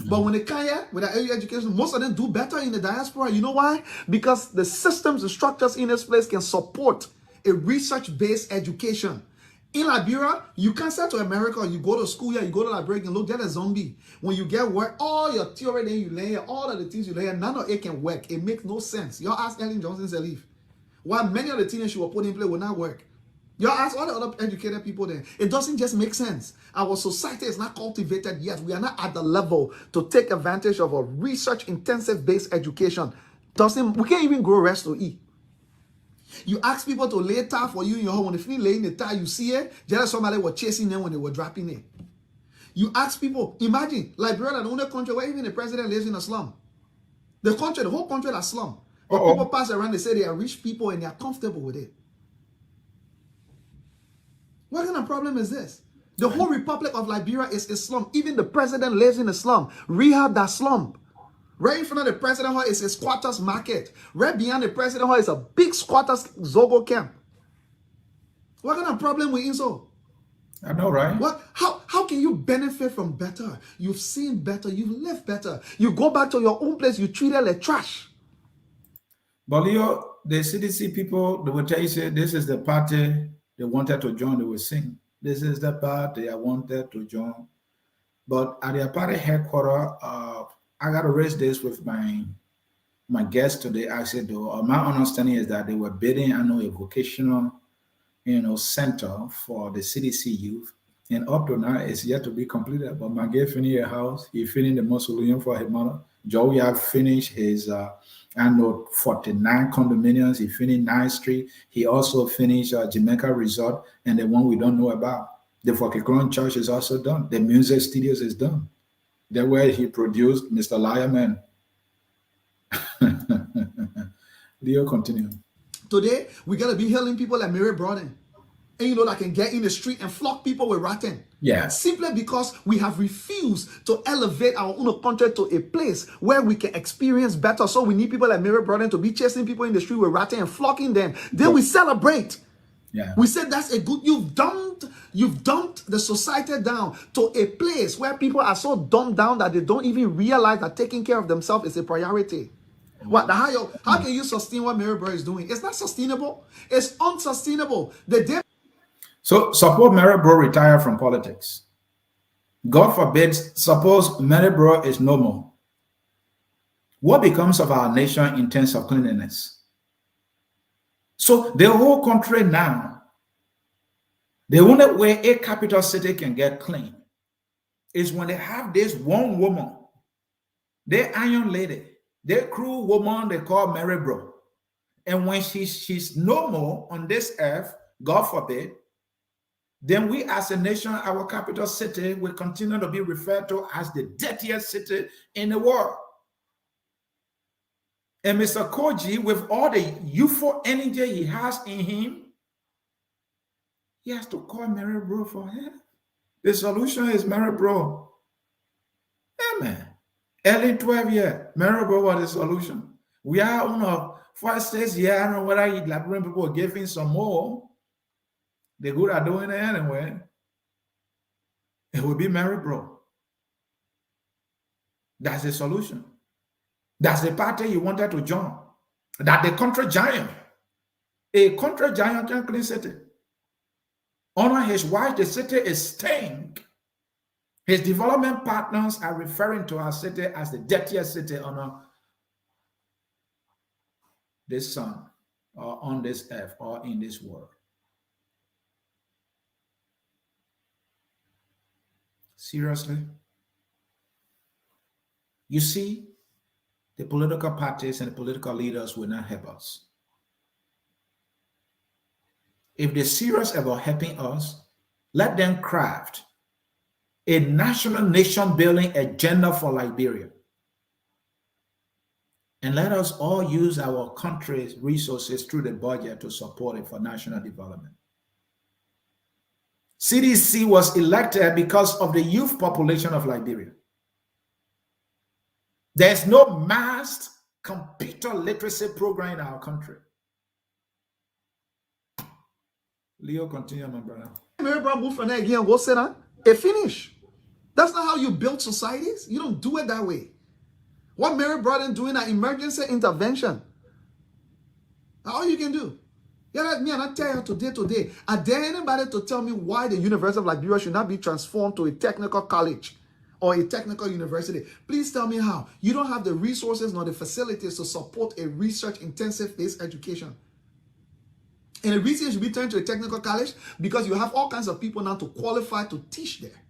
But when they come here with their LU education, most of them do better in the diaspora. You know why? Because the systems, the structures in this place can support a research-based education. In Liberia, you can't sell to America. You go to school here, you go to Liberia, and look, get a zombie. When you get work, all your theory that you learn here, all of the things you learn here, none of it can work. It makes no sense. Y'all ask Ellen Johnson to leave. Why many of the things she will put in place will not work. Y'all ask all the other educated people there. It doesn't just make sense. Our society is not cultivated yet. We are not at the level to take advantage of a research-intensive based education. We can't even grow rest to eat. You ask people to lay tar for you in your home. When they finish laying the tar, you see it. Just somebody was chasing them when they were dropping it. You ask people, imagine, Liberia, the only country where even the president lives in a slum. The whole country is slum. But people pass around, they say they are rich people and they are comfortable with it. What kind of problem is this? The whole Republic of Liberia is a slum. Even the president lives in a slum. Rehab that slum. Right in front of the president hall is a squatters market. Right behind the president hall is a big squatters Zogo camp. What kind of problem we in so? I know, right? How can you benefit from better? You've seen better. You've lived better. You go back to your own place. You treat it like trash. But Leo, the CDC people, they will tell you, say, this is the party they wanted to join, they will sing. This is the party I wanted to join. But at their party headquarters, I got to raise this with my guest today. I said, though, my understanding is that they were bidding, a vocational, center for the CDC youth. And up to now, it's yet to be completed. But my guy finished a house. He finished the mausoleum for his mother. Joey have finished his 49 condominiums. He finished 9th Street. He also finished Jamaica Resort and the one we don't know about. The Forkicron Church is also done. The music studios is done. That's where he produced Mr. Liarman. Leo, continue. Today, we got to be healing people like Mary Broden. And that can get in the street and flock people with ratting. Yeah. Simply because we have refused to elevate our own country to a place where we can experience better. So we need people like Mary Broden to be chasing people in the street with ratting and flocking them. Then we celebrate. Yeah. We said that's a good, you've dumped the society down to a place where people are so dumbed down that they don't even realize that taking care of themselves is a priority. How can you sustain what Mary Broden is doing? It's not sustainable. It's unsustainable. So suppose Mary Bro retire from politics. God forbid, suppose Mary Bro is no more. What becomes of our nation in terms of cleanliness? So the whole country now, the only way a capital city can get clean is when they have this one woman, the iron lady, the cruel woman they call Mary Bro. And when she's no more on this earth, God forbid, then we as a nation, our capital city, will continue to be referred to as the dirtiest city in the world. And Mr. Koji, with all the youthful energy he has in him, he has to call Mary Bro for help. The solution is Mary Bro. Amen. Early 12 years, Mary Bro was the solution. We are on a first stage here. I don't know whether Liberian people are giving some more. The good are doing it anyway. It will be Mary Bro. That's the solution. That's the party you wanted to join. that the country giant, a country giant can clean city. Under his watch, the city is stink. His development partners are referring to our city as the dirtiest city on this sun, or on this earth, or in this world. Seriously? You see, the political parties and the political leaders will not help us. If they're serious about helping us, let them craft a national nation building agenda for Liberia. And let us all use our country's resources through the budget to support it for national development. CDC was elected because of the youth population of Liberia. There's no mass computer literacy program in our country. Leo, continue, my brother. Mary Brown moved from there again. Go sit down. It finish. That's not how you build societies. You don't do it that way. What Mary brought in doing an emergency intervention. All you can do. Yeah, let me and I tell you today. Are there anybody to tell me why the University of Liberia should not be transformed to a technical college or a technical university? Please tell me how. You don't have the resources nor the facilities to support a research intensive based education. And the reason you should be turned to a technical college because you have all kinds of people now to qualify to teach there.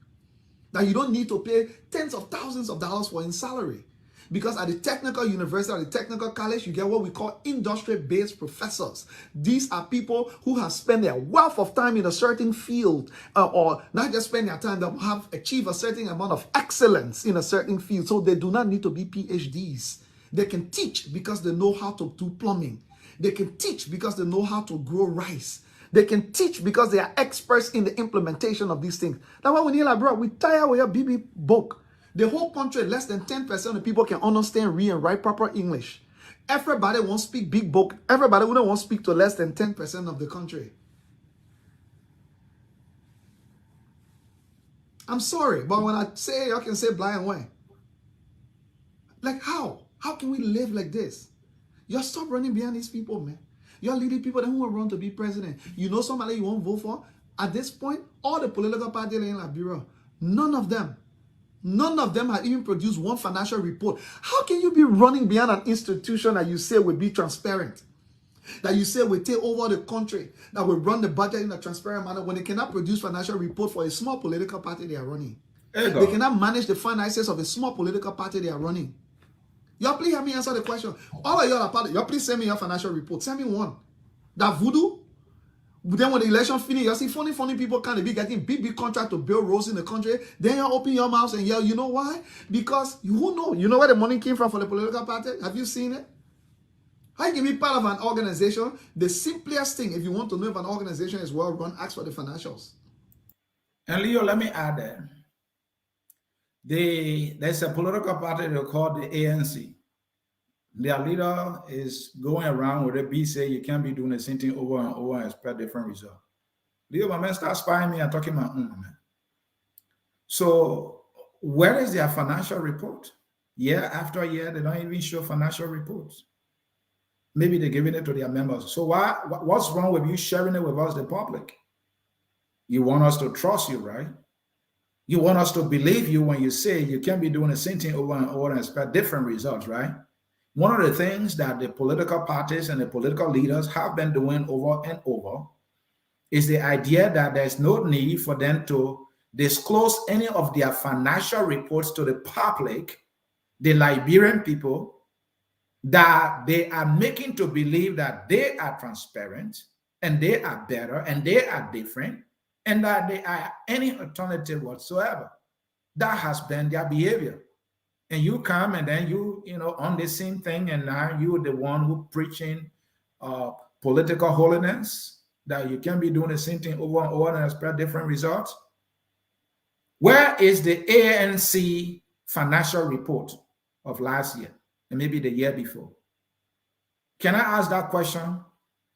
That you don't need to pay tens of thousands of dollars for in salary. Because at the technical university or the technical college, you get what we call industry-based professors. These are people who have spent their wealth of time in a certain field, or not just spend their time, they have achieved a certain amount of excellence in a certain field. So they do not need to be PhDs. They can teach because they know how to do plumbing. They can teach because they know how to grow rice. They can teach because they are experts in the implementation of these things. That's why we need like, bro, we tire with your BB book. The whole country, less than 10% of the people can understand, read, and write proper English. Everybody won't speak big book. Everybody wouldn't want to speak to less than 10% of the country. I'm sorry, but when I say, I can say black and white. Like how? How can we live like this? Y'all stop running behind these people, man. You're leading people that who will run to be president. You know somebody you won't vote for? At this point, all the political parties in Liberia, none of them have even produced one financial report. How can you be running behind an institution that you say will be transparent? That you say will take over the country, that will run the budget in a transparent manner when they cannot produce financial report for a small political party they are running. They cannot manage the finances of a small political party they are running. Y'all please help me answer the question. All of y'all are part of, y'all please send me your financial report. Send me one. That voodoo. Then when the election finish, you see funny people kind of be getting big contract to build roads in the country. Then you open your mouth and yell, you know why? Because who know? You know where the money came from for the political party? Have you seen it? How you can be part of an organization? The simplest thing, if you want to know if an organization is well run, ask for the financials. And Leo, let me add that. There's a political party they call the ANC. Their leader is going around with a B say you can't be doing the same thing over and over and expect different results. Leo, my man, start spying me and talking my own, man. So where is their financial report? Year after year, they don't even show financial reports. Maybe they're giving it to their members. So what's wrong with you sharing it with us, the public? You want us to trust you, right? You want us to believe you when you say you can't be doing the same thing over and over and expect different results, right? One of the things that the political parties and the political leaders have been doing over and over is the idea that there's no need for them to disclose any of their financial reports to the public, the Liberian people, that they are making to believe that they are transparent and they are better and they are different and that they are any alternative whatsoever. That has been their behavior. And you come and then you on the same thing, and now you're the one who preaching political holiness, that you can be doing the same thing over and over and expect different results. Where is the ANC financial report of last year and maybe the year before? Can I ask that question?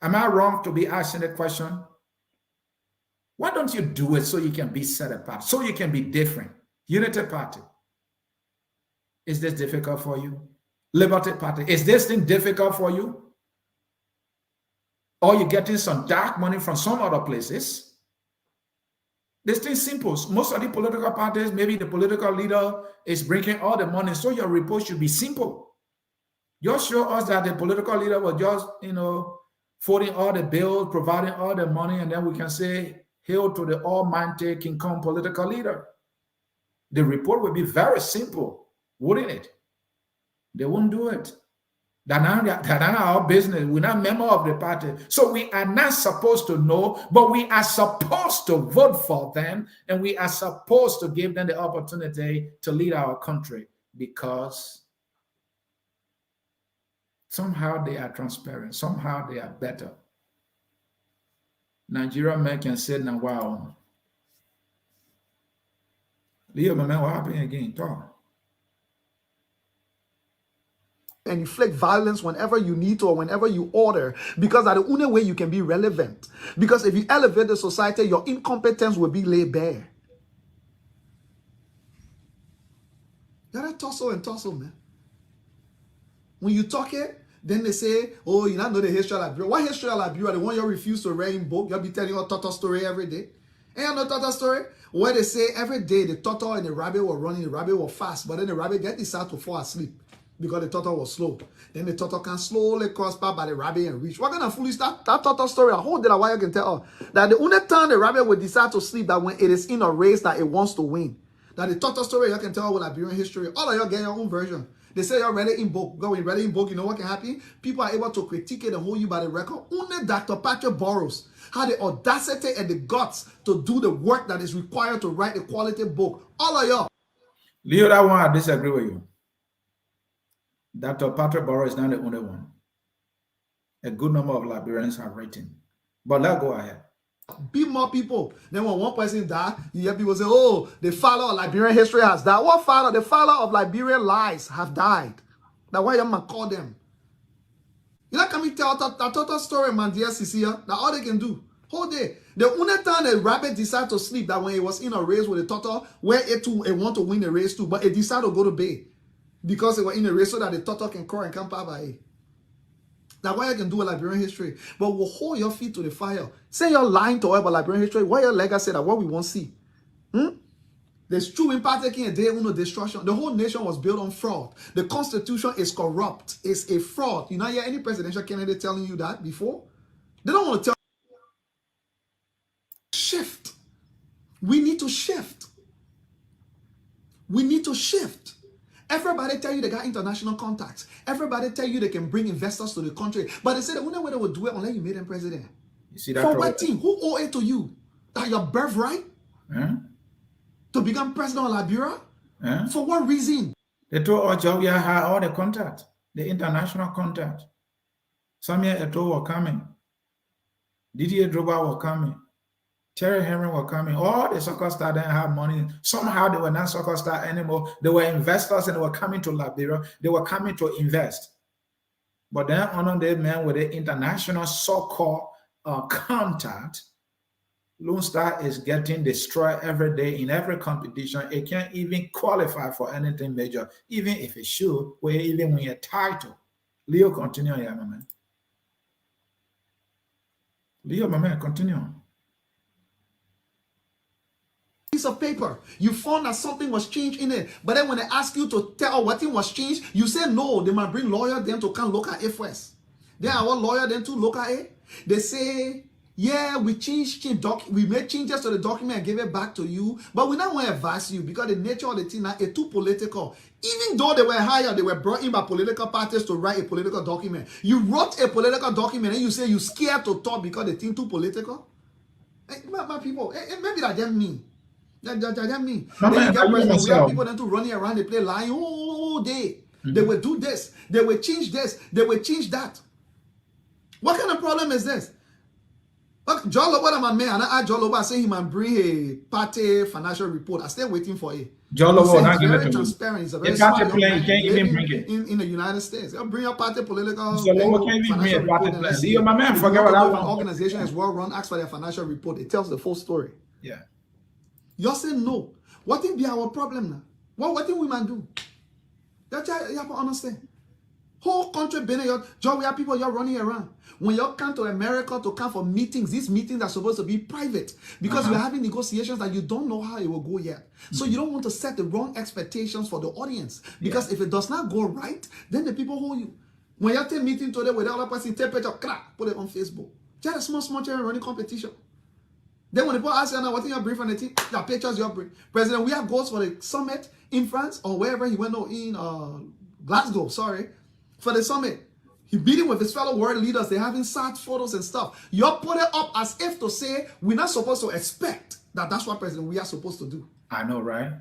Am I wrong to be asking the question? Why don't you do it so you can be set apart, so you can be different? Unity Party. Is this difficult for you? Liberty Party. Is this thing difficult for you? or you're getting some dark money from some other places. This thing's simple. Most of the political parties, maybe the political leader is bringing all the money, so your report should be simple. Just show us that the political leader was just, folding all the bills, providing all the money, and then we can say, hail to the almighty King Kong political leader. The report would be very simple, wouldn't it? They won't do it. That's not our business. We're not member of the party. So we are not supposed to know, but we are supposed to vote for them, and we are supposed to give them the opportunity to lead our country, because somehow they are transparent. Somehow they are better. Nigerian men can say, now, wow. Leo, my man, what happened again? Talk. And inflict violence whenever you need to or whenever you order, because that's the only way you can be relevant. Because if you elevate the society, your incompetence will be laid bare. You gotta tussle and tussle, man. When you talk it, then they say, oh, you don't know the history of Liberia. What history of Liberia? The one you refuse to read in book. You'll be telling your turtle story every day. Ain't you no turtle story? Where they say every day the turtle and the rabbit were running, the rabbit was fast, but then the rabbit get decided to fall asleep because the turtle was slow. Then the turtle can slowly cross by the rabbit and reach. What kind of foolish that turtle story? I hold that why you can tell that the only time the rabbit will decide to sleep that when it is in a race that it wants to win. That the turtle story you can tell with Liberian history. All of you get your own version. They say you're ready in book. Go in ready in book. You know what can happen? People are able to critique it and hold you by the record. Only Dr. Patrick Burrows had the audacity and the guts to do the work that is required to write a quality book. All of y'all. Leo, that one I disagree with you. Dr. Patrick Burrows is not the only one. A good number of Liberians have written. But let's go ahead. Be more people. Then when one person died, you hear people say, oh, the father of Liberian history has died. What father? The father of Liberian lies have died. That's why you might call them. You know, can we tell that total story, man, dear Sieh? That's all they can do. Whole day. The only time the rabbit decided to sleep, that when it was in a race with the turtle, where it want to win the race too, but it decided to go to bed because it was in a race so that the turtle can crawl and come by it. That's why you can do a Liberian history. But we'll hold your feet to the fire. Say you're lying to us about Liberian history. What your legacy that what we won't see? There's true impact taking a day uno destruction. The whole nation was built on fraud. The constitution is corrupt. It's a fraud. You know, hear any presidential candidate telling you that before? They don't want to tell you. Shift. We need to shift. We need to shift. Everybody tell you they got international contacts. Everybody tell you they can bring investors to the country. But they say the only way they will do it unless you made them president. You see that? For what team? Who owe it to you? That your birthright? To become president of Liberia? For what reason? They told us we had all the contact, the international contact. Samuel Eto'o were coming. Didier Drogba were coming. Terry Henry were coming. All the soccer stars didn't have money. Somehow they were not soccer stars anymore. They were investors and they were coming to Liberia. They were coming to invest. But then on the men with the international soccer contact, Lone Star is getting destroyed every day in every competition. It can't even qualify for anything major, even if it should, or even win a title. Leo, continue, yeah, my man. Leo, my man, continue. Piece of paper, you found that something was changed in it, but then when they ask you to tell what thing was changed, you say no. They might bring lawyer then to come look at it first. Then our lawyer then to look at it. They say, yeah, we we made changes to the document and gave it back to you, but we don't want to advise you because the nature of the thing is too political. Even though they were hired, they were brought in by political parties to write a political document. You wrote a political document and you say you scared to talk because the thing too political. Hey, my people, maybe that them mean. That mean. Then you get president, we have people then to running around, they play lying all day. They will do this, they will change this, they will change that. What kind of problem is this? Look, John Lobo, my man, I John Lobo, I say he might bring a party financial report. I'm still waiting for it. John Lobo, not very transparent. He's a very smart young man. You can't even bring it in the United States. He'll bring a party political financial report. See, my man, forget what an organization is well run. Ask for their financial report. It tells the full story. Yeah. You say no. What will be our problem now? What do we man do? You have to understand. Whole country been in your job. We have people you're running around. When you come to America to come for meetings, these meetings are supposed to be private because you're having negotiations that you don't know how it will go yet. So you don't want to set the wrong expectations for the audience, because if it does not go right, then the people hold you. When you take meeting today with the other person, take picture, crack, put it on Facebook. Just a small children running competition. Then when people ask you now, what is your brief on the team? The pictures your brief. President, we have goals for the summit in France or wherever he went in Glasgow, for the summit. He meeting with his fellow world leaders. They're having sad photos and stuff. You're putting it up as if to say we're not supposed to expect that. That's what President we are supposed to do. I know, right?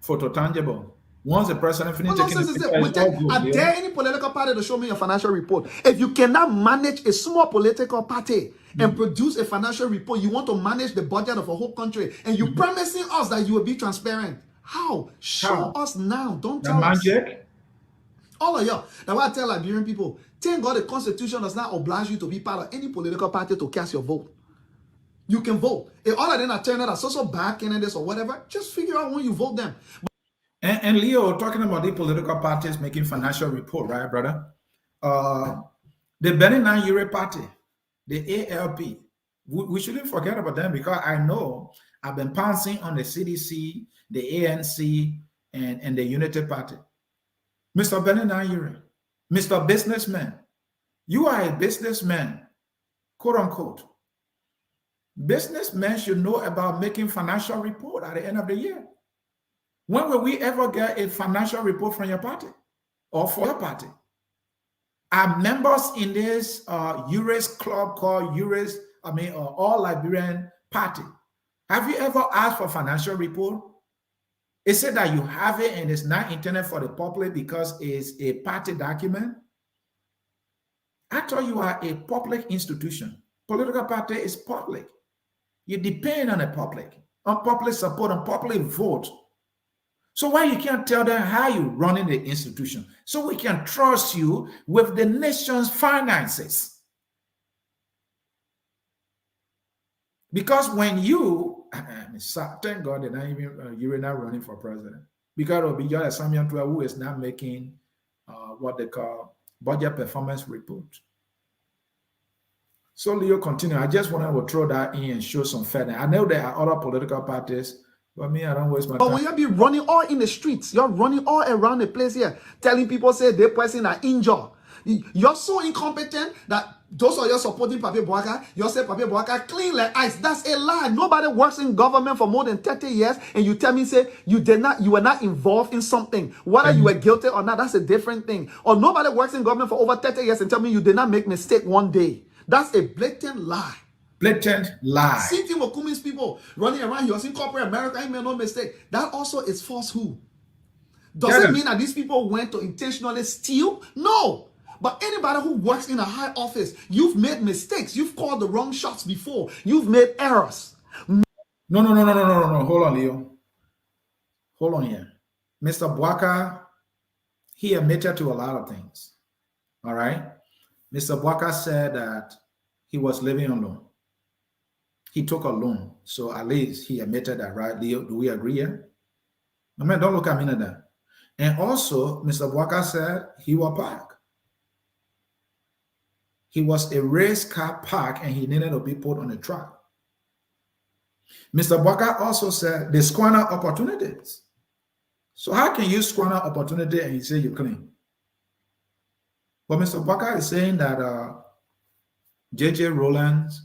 Photo tangible. Once the president finishes taking the picture, I dare any political party to show me a financial report. If you cannot manage a small political party and produce a financial report, you want to manage the budget of a whole country, and you're promising us that you will be transparent. How? Show us now. Don't tell us. Magic? All of y'all. That's why I tell Liberian people, thank God the Constitution does not oblige you to be part of any political party to cast your vote. You can vote. If all of them are turned out as so bad candidates or whatever, just figure out when you vote them. And Leo, talking about the political parties making financial report, right, brother? The Benin Euro Party, the ALP, we shouldn't forget about them, because I know I've been pouncing on the CDC, the ANC, and the Unity Party. Mr. Benin Euro, Mr. Businessman, you are a businessman, quote unquote. Businessmen should know about making financial report at the end of the year. When will we ever get a financial report from your party or for your party? Are members in this Euros club called Euros, All Liberian Party? Have you ever asked for financial report? Is it that you have it and it's not intended for the public because it's a party document? I thought you are a public institution. Political party is public. You depend on the public, on public support, on public vote. So why you can't tell them how you're running the institution, so we can trust you with the nation's finances? Because when you, thank God that you're not running for president, because it'll be just Samuel who is not making what they call budget performance report. So Leo, continue. I just wanted to throw that in and show some fairness. I know there are other political parties, but me, I don't waste my time. But when you be running all in the streets, you're running all around the place here, telling people say they person are injured. You're so incompetent that those are your supporting Pape Boaka. You say Pape Boaka clean like ice. That's a lie. Nobody works in government for more than 30 years, and you tell me say you were not involved in something. Whether you were guilty or not, that's a different thing. Or nobody works in government for over 30 years and tell me you did not make mistake one day. That's a blatant lie. Blatant lie. See Tim Okumi's people running around. He was in corporate America. He made no mistake. That also is falsehood. Does it mean that these people went to intentionally steal? No. But anybody who works in a high office, you've made mistakes. You've called the wrong shots before. You've made errors. No. Hold on, Leo. Hold on here. Mr. Boaka, he admitted to a lot of things. All right. Mr. Boaka said that he was living on loan. He took a loan. So at least he admitted that, right, Leo? Do we agree here? I mean, don't look at me like that. And also, Mr. Boaka said he was parked. He was a race car park and he needed to be put on the track. Mr. Boaka also said they squander opportunities. So how can you squander opportunity and you say you're clean? But Mr. Boaka is saying that John J. Rowlands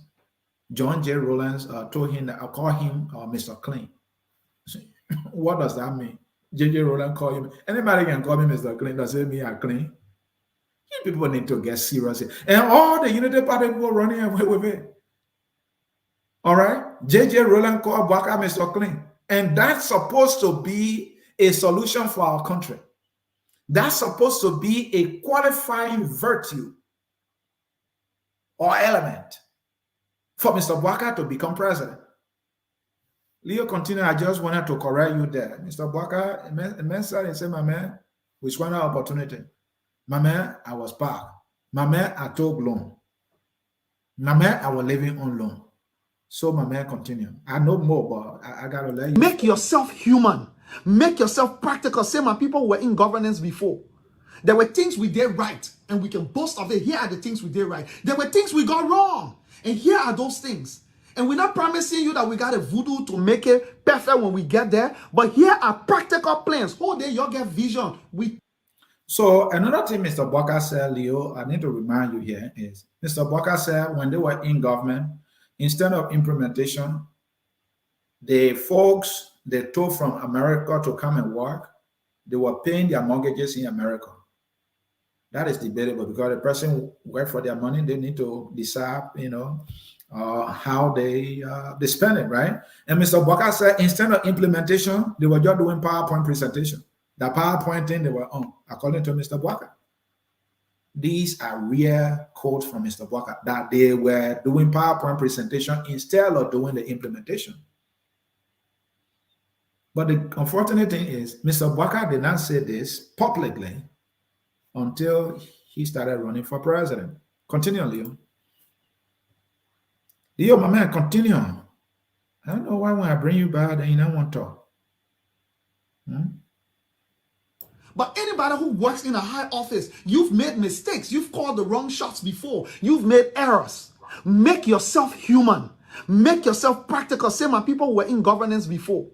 told him that I'll call him Mr. Clean. What does that mean? J.J. Rowland call him. Anybody can call me Mr. Clean. Does it mean I'm clean? You people need to get serious here. And all the Unity Party people running away with it. All right? J.J. Rowland called Boaka Mr. Clean. And that's supposed to be a solution for our country. That's supposed to be a qualifying virtue or element for Mr. Boaka to become president. Leo, continue. I just wanted to correct you there. Mr. Boaka, man said, he said, my man, we squander opportunity. My man, I was parked. My man, I took loan. My man, I was living on loan. So my man, continue. I know more, but I got to let you. Make yourself human. Make yourself practical. Say my people were in governance before. There were things we did right, and we can boast of it. Here are the things we did right. There were things we got wrong, and here are those things. And we're not promising you that we got a voodoo to make it perfect when we get there, but here are practical plans. Oh, there you get vision. So another thing Mr. Walker said, Leo, I need to remind you here is Mr. Walker said when they were in government, instead of implementation, the folks they took from America to come and work, they were paying their mortgages in America. That is debatable because the person work for their money, they need to decide, how they spend it, right? And Mr. Walker said instead of implementation, they were just doing PowerPoint presentation. The PowerPoint thing they were on, according to Mr. Walker. These are real quotes from Mr. Walker that they were doing PowerPoint presentation instead of doing the implementation. But the unfortunate thing is, Mr. Walker did not say this publicly until he started running for president. Continue, Leo. Leo, my man, continue. I don't know why when I bring you back, then you don't want to talk. But anybody who works in a high office, you've made mistakes. You've called the wrong shots before. You've made errors. Make yourself human. Make yourself practical. Say my people were in governance before.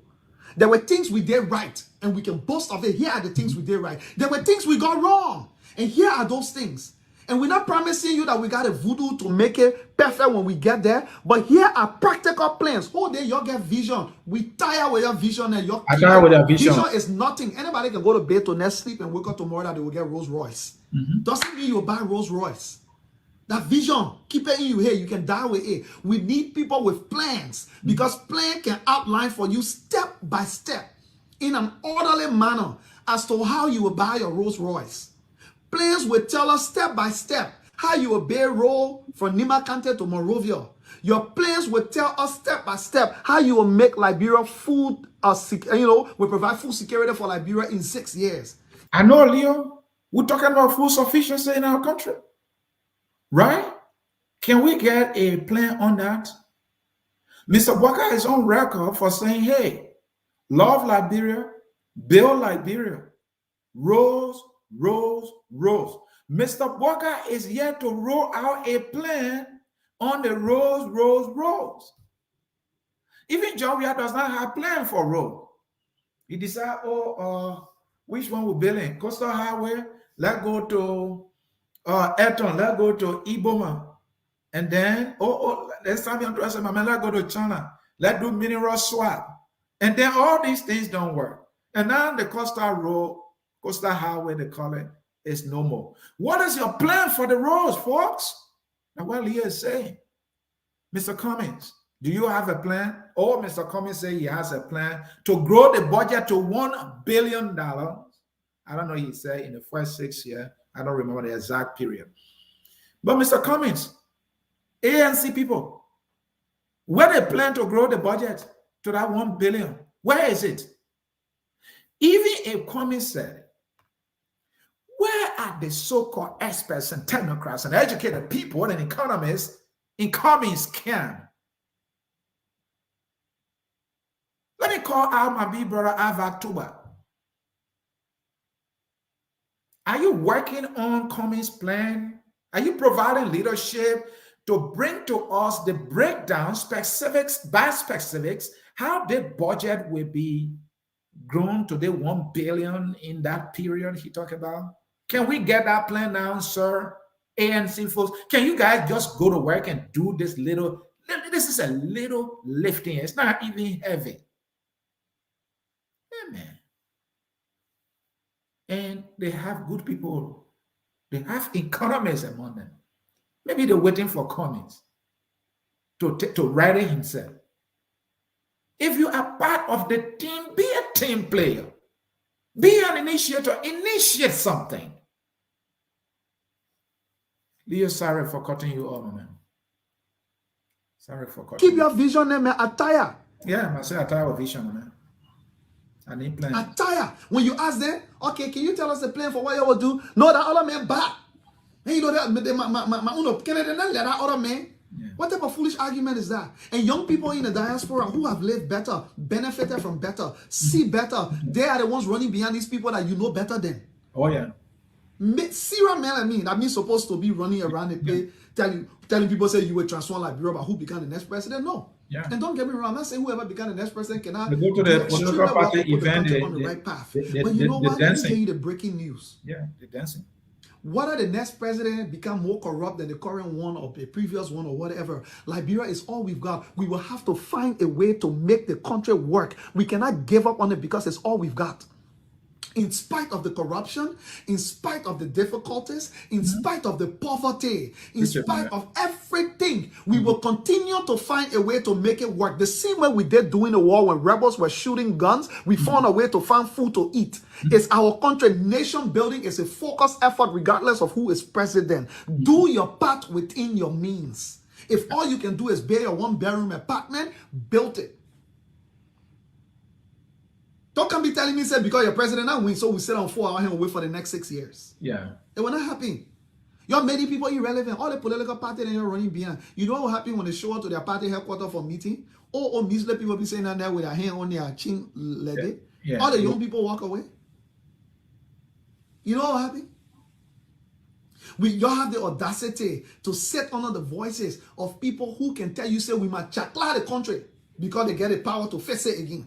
There were things we did right, and we can boast of it. Here are the things we did right. There were things we got wrong, and here are those things. And we're not promising you that we got a voodoo to make it perfect when we get there, but here are practical plans. Oh, there you get vision. We tire with your vision and your vision is nothing. Anybody can go to bed tonight, sleep, and wake up tomorrow that they will get Rolls Royce. Doesn't mean you will buy Rolls Royce. That vision, keep it in your head. You can die with it. We need people with plans because plan can outline for you step by step in an orderly manner as to how you will buy your Rolls Royce. Plans will tell us step by step how you will bear roll from Nimakante to Monrovia. Your plans will tell us step by step how you will make Liberia food, we provide food security for Liberia in 6 years. I know, Leo, we're talking about food sufficiency in our country, right? Can we get a plan on that? Mr. Walker is on record for saying, hey, love Liberia, build Liberia, rose. Mr. Walker is here to roll out a plan on the roads. Even Georgia does not have a plan for road. He decided, which one we're building? Coastal Highway, let's go to Elton, let's go to Iboma. And then, let's let's go to China. Let's do mineral swap. And then all these things don't work. And now the Coastal Highway, they call it, is no more. What is your plan for the roads, folks? Now, what Leah is saying, Mr. Cummings, do you have a plan? Or Mr. Cummings say he has a plan to grow the budget to $1 billion. I don't know, he said in the first 6 years. I don't remember the exact period. But Mr. Cummings, ANC people, where they plan to grow the budget to that $1 billion? Where is it? Even if Cummings said, where are the so-called experts and technocrats and educated people and economists in Cummings' camp? Let me call out my big brother Avak Tuba. Are you working on Cummings' plan? Are you providing leadership to bring to us the breakdown, specifics by specifics, how the budget will be grown to the $1 billion in that period he talked about? Can we get that plan now, sir? ANC folks, can you guys just go to work and do this little? This is a little lifting. It's not even heavy. Amen. And they have good people. They have economists among them. Maybe they're waiting for Cummings to write it himself. If you are part of the team, be a team player. Be an initiator. Initiate something. Leo, sorry for cutting you off, man. Sorry for cutting. Keep your vision, man. Attire. Yeah, I say attire with vision, man. I need plan. Attire. When you ask them, okay, can you tell us the plan for what you will do? No, that other man back. And you know that that other man. Yeah. What type of foolish argument is that? And young people in the diaspora who have lived better, benefited from better, see better, they are the ones running behind these people that you know better than. Oh, yeah. Sarah Melanie, that means supposed to be running around the place, telling people say you will transform Liberia, but who become the next president? No. Yeah. And don't get me wrong, I'm not saying whoever become the next president cannot They go to do the extremely political well party to put the event, country on the right path. But you know they what? Let me dancing. tell you the breaking news. Yeah, they're dancing. Whether the next president become more corrupt than the current one or the previous one or whatever, Liberia is all we've got. We will have to find a way to make the country work. We cannot give up on it because it's all we've got. In spite of the corruption, in spite of the difficulties, in spite of the poverty, in spite of everything, we will continue to find a way to make it work. The same way we did during the war when rebels were shooting guns, we found a way to find food to eat. It's our country. Nation building is a focused effort regardless of who is president. Do your part within your means. If all you can do is build a one-bedroom apartment, build it. Don't come be telling me, say, because you're president now win, so we sit on 4 hours and wait for the next 6 years. Yeah. It will not happen. You're making people irrelevant. All the political parties that you're running behind. You know what will happen when they show up to their party headquarters for meeting? Oh, miserable people be saying that there with their hand on their chin leg. Yeah. All the young people walk away. You know what will happen? Y'all have the audacity to sit under the voices of people who can tell you, say, we must chakla the country because they get the power to face it again.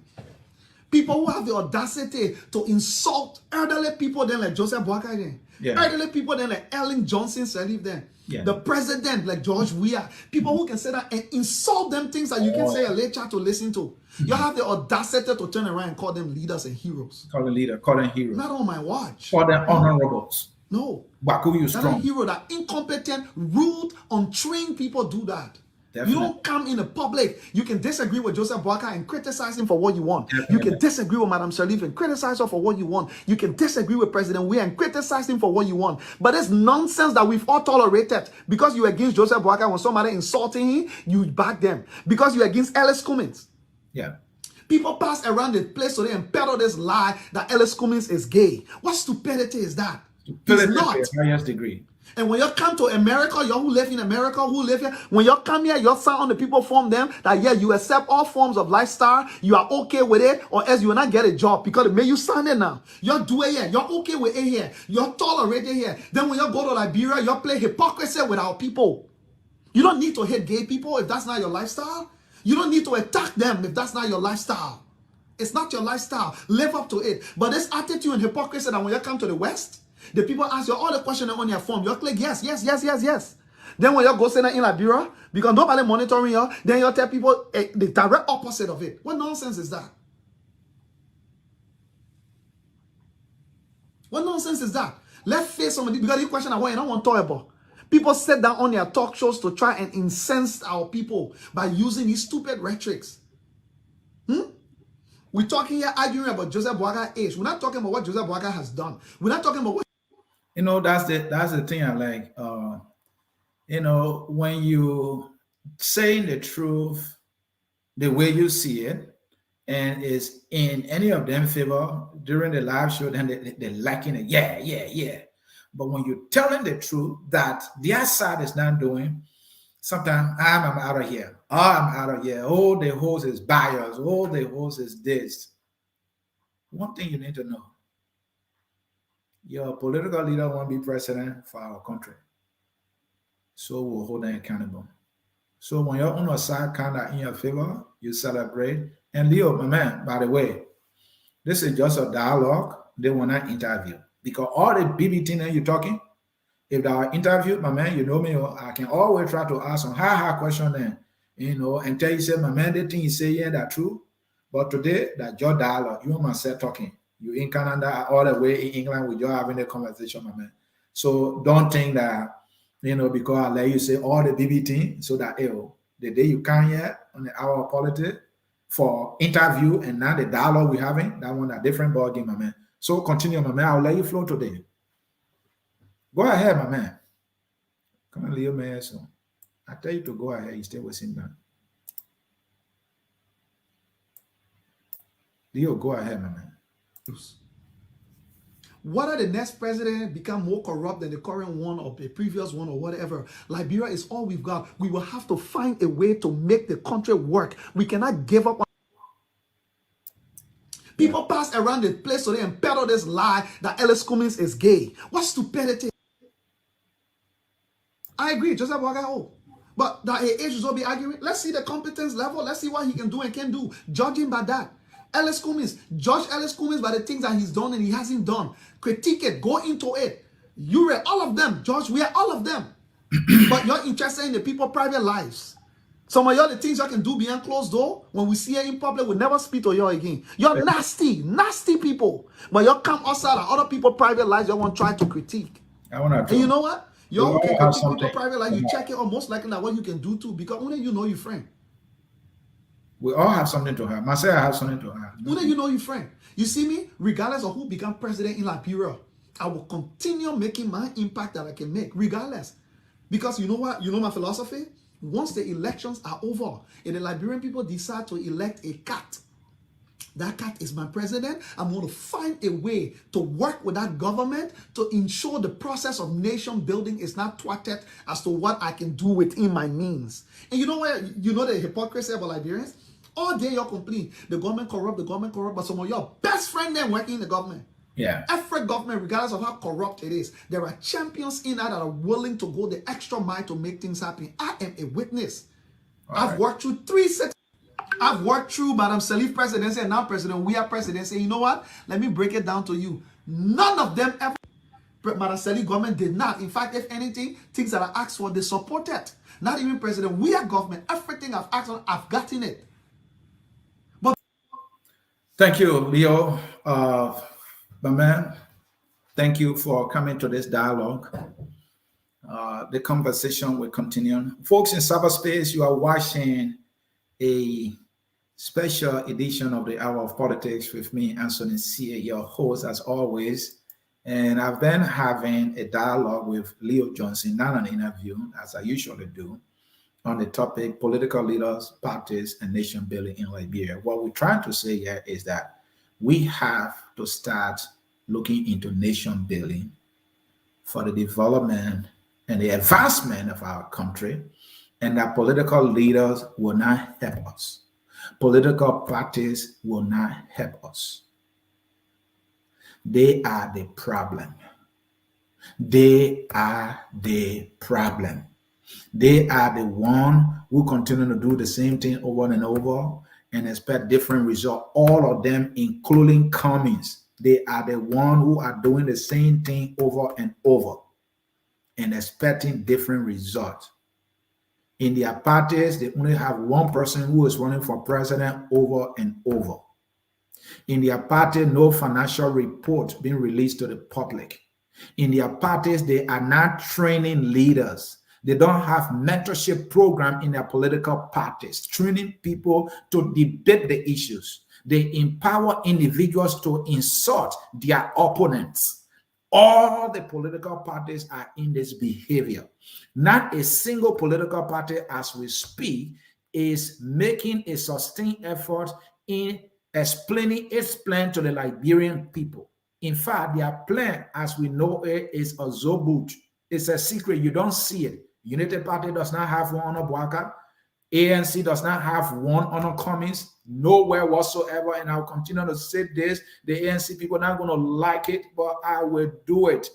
People who have the audacity to insult elderly people then like Joseph Boakai then. Yeah. Elderly people then like Ellen Johnson Sirleaf then. Yeah. The president like George Weah. People who can say that and insult them things that you can say a lecture to listen to. You have the audacity to turn around and call them leaders and heroes. Call them leader, call them heroes. Not on my watch. Call them honorables. No. Baku, you strong. Not a hero, that incompetent, rude, untrained people do that. Definitely. You don't come in the public. You can disagree with Joseph Boakai and criticize him for what you want. Definitely. You can disagree with Madam Sirleaf and criticize her for what you want. You can disagree with President Weah and criticize him for what you want. But it's nonsense that we've all tolerated. Because you're against Joseph Boakai, when somebody insulting him, you back them. Because you're against Ellis Cummins. Yeah. People pass around the place today and peddle this lie that Ellis Cummins is gay. What stupidity is that? He's not. Highest degree. And when you come to America, you who live in America, who live here, when you come here, you sign on the people from them that, yeah, you accept all forms of lifestyle, you are okay with it, or else you will not get a job because it made you sign it now. You do it here, you're okay with it here, you're tolerated here. Then when you go to Liberia, you play hypocrisy with our people. You don't need to hate gay people if that's not your lifestyle. You don't need to attack them if that's not your lifestyle. It's not your lifestyle. Live up to it. But this attitude and hypocrisy that when you come to the West, the people ask you all the questions on your phone. You click yes, yes, yes, yes, yes. Then when you go say that in Liberia, because nobody monitoring you, then you tell people the direct opposite of it. What nonsense is that? What nonsense is that? Let's face somebody because you question what you don't want to talk about. People sit down on their talk shows to try and incense our people by using these stupid rhetorics. We're talking here arguing about Joseph Boakai's age. We're not talking about what Joseph Boakai has done. We're not talking about what. You know, that's the thing I like. You know, when you saying the truth the way you see it, and is in any of them favor during the live show, then they're liking it. Yeah, yeah, yeah. But when you're telling the truth that their side is not doing, sometimes I'm out of here. Oh, I'm out of here. Oh, the host is biased. Oh, the host is this. One thing you need to know. Your political leader won't be president for our country. So we'll hold them accountable. So when you're on your side kind of in your favor, you celebrate. And Leo, my man, by the way, this is just a dialogue. They will not interview. Because all the BBT that you're talking, if they are interviewed, my man, you know me, I can always try to ask some hard question then, you know, and tell you, say, my man, the thing you say, yeah, that's true. But today, that's your dialogue. You and myself talking. You in Canada, all the way in England, with you having a conversation, my man. So don't think that, you know, because I let you say all the BBT, so that, the day you come here on the hour of politics for interview and now the dialogue we're having, that one a different ball game, my man. So continue, my man. I'll let you flow today. Go ahead, my man. Come on, Leo, man. So I tell you to go ahead. You stay with him now. Leo, go ahead, my man. Whether the next president become more corrupt than the current one or the previous one or whatever, Liberia is all we've got. We will have to find a way to make the country work. We cannot give up on. People pass around the place today and peddle this lie that Ellis Cummings is gay. What stupidity. I agree, Joseph Wagao. But that age should be arguing. Let's see the competence level. Let's see what he can do and can't do. Judging by that. Ellis Cummings, judge Ellis Cummings by the things that he's done and he hasn't done. Critique it, go into it. You read all of them, George. We are all of them. But you're interested in the people's private lives. Some of y'all, the things y'all can do behind closed door, when we see you in public, we'll never speak to y'all again. You're nasty, nasty people. But y'all come outside of other people's private lives, y'all want to try to critique. And you know what? Y'all can critique people's private life. You check it, or most likely that what you can do too, because only you know your friend. We all have something to have. Myself, I have something to have. Only you know your friend. You see me, regardless of who become president in Liberia, I will continue making my impact that I can make, regardless. Because you know what? You know my philosophy? Once the elections are over and the Liberian people decide to elect a cat, that cat is my president. I'm going to find a way to work with that government to ensure the process of nation building is not thwarted as to what I can do within my means. And you know what? You know the hypocrisy about Liberians? All day you're complaining, the government corrupt, but some of your best friend then working in the government. Yeah. Every government, regardless of how corrupt it is, there are champions in that are willing to go the extra mile to make things happen. I am a witness. I've worked through 3 sets. I've worked through Madam Salif presidency and now President We are presidency. You know what? Let me break it down to you. None of them ever. Madam Salif government did not. In fact, if anything, things that I asked for, they supported. Not even President We are government. Everything I've asked for, I've gotten it. But thank you, Leo. My man, thank you for coming to this dialogue. The conversation will continue. Folks in cyberspace, you are watching a special edition of the Hour of Politics with me, Ansony Sieh, your host as always. And I've been having a dialogue with Leo Johnson, not an interview, as I usually do, on the topic political leaders, parties, and nation building in Liberia. What we're trying to say here is that we have to start looking into nation building for the development and the advancement of our country, and that political leaders will not help us. Political parties will not help us. They are the problem. They are the problem. They are the one who continue to do the same thing over and over and expect different results. All of them, including Cummings, they are the one who are doing the same thing over and over and expecting different results. In their parties, they only have one person who is running for president over and over. In their party, no financial report being released to the public. In their parties, they are not training leaders. They don't have mentorship program in their political parties, training people to debate the issues. They empower individuals to insult their opponents. All the political parties are in this behavior. Not a single political party, as we speak, is making a sustained effort in explaining its plan to the Liberian people. In fact, their plan, as we know it, is a zobut. It's a secret. You don't see it. United Party does not have one on Boaka. ANC does not have one on Cummings, nowhere whatsoever. And I'll continue to say this. The ANC people are not going to like it, but I will do it.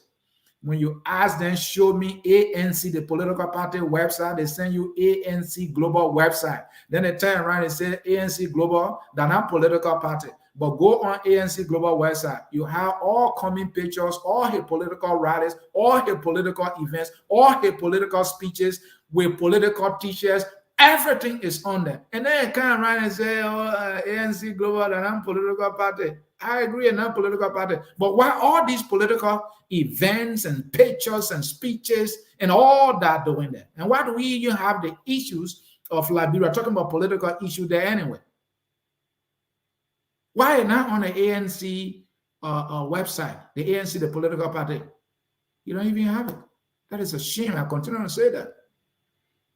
When you ask them, show me ANC, the political party website, they send you ANC Global website. Then they turn around and say ANC Global, they're not political party. But go on ANC Global website. You have all coming pictures, all his political rallies, all his political events, all his political speeches with political teachers. Everything is on there. And then you come around and say, oh, ANC Global, they're not political party. I agree, a non-political party. But why all these political events and pictures and speeches and all that doing there? And why do we even have the issues of Liberia, talking about political issue there anyway? Why not on the ANC website, the ANC, the political party? You don't even have it. That is a shame. I continue to say that.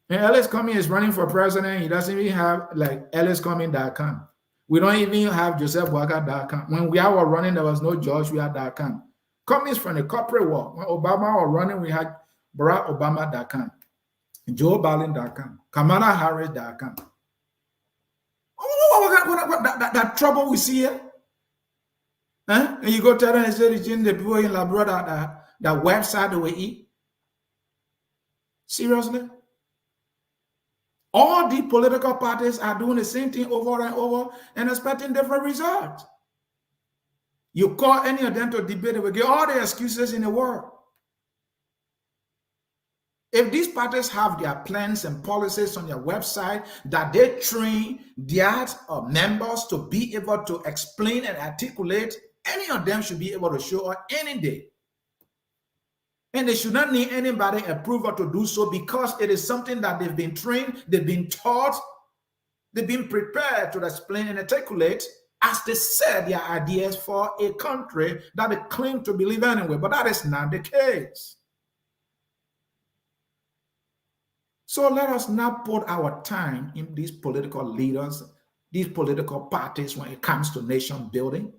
And Ellis Cummings is running for president. He doesn't even have like elliscummings.com. We don't even have josephwaka.com. When we were running, there was no joshua.com. Cummings from the corporate world. When Obama was running, we had barackobama.com, joebiden.com, kamalaharris.com. That trouble we see here. Huh? And you go tell them and say the people in Liberia that website they will eat. Seriously? All the political parties are doing the same thing over and over and expecting different results. You call any of them to debate, they will give all the excuses in the world. If these parties have their plans and policies on their website that they train their members to be able to explain and articulate, any of them should be able to show up any day. And they should not need anybody approval to do so, because it is something that they've been trained, they've been taught, they've been prepared to explain and articulate as they said their ideas for a country that they claim to believe anyway. But that is not the case. So let us not put our time in these political leaders, these political parties when it comes to nation building.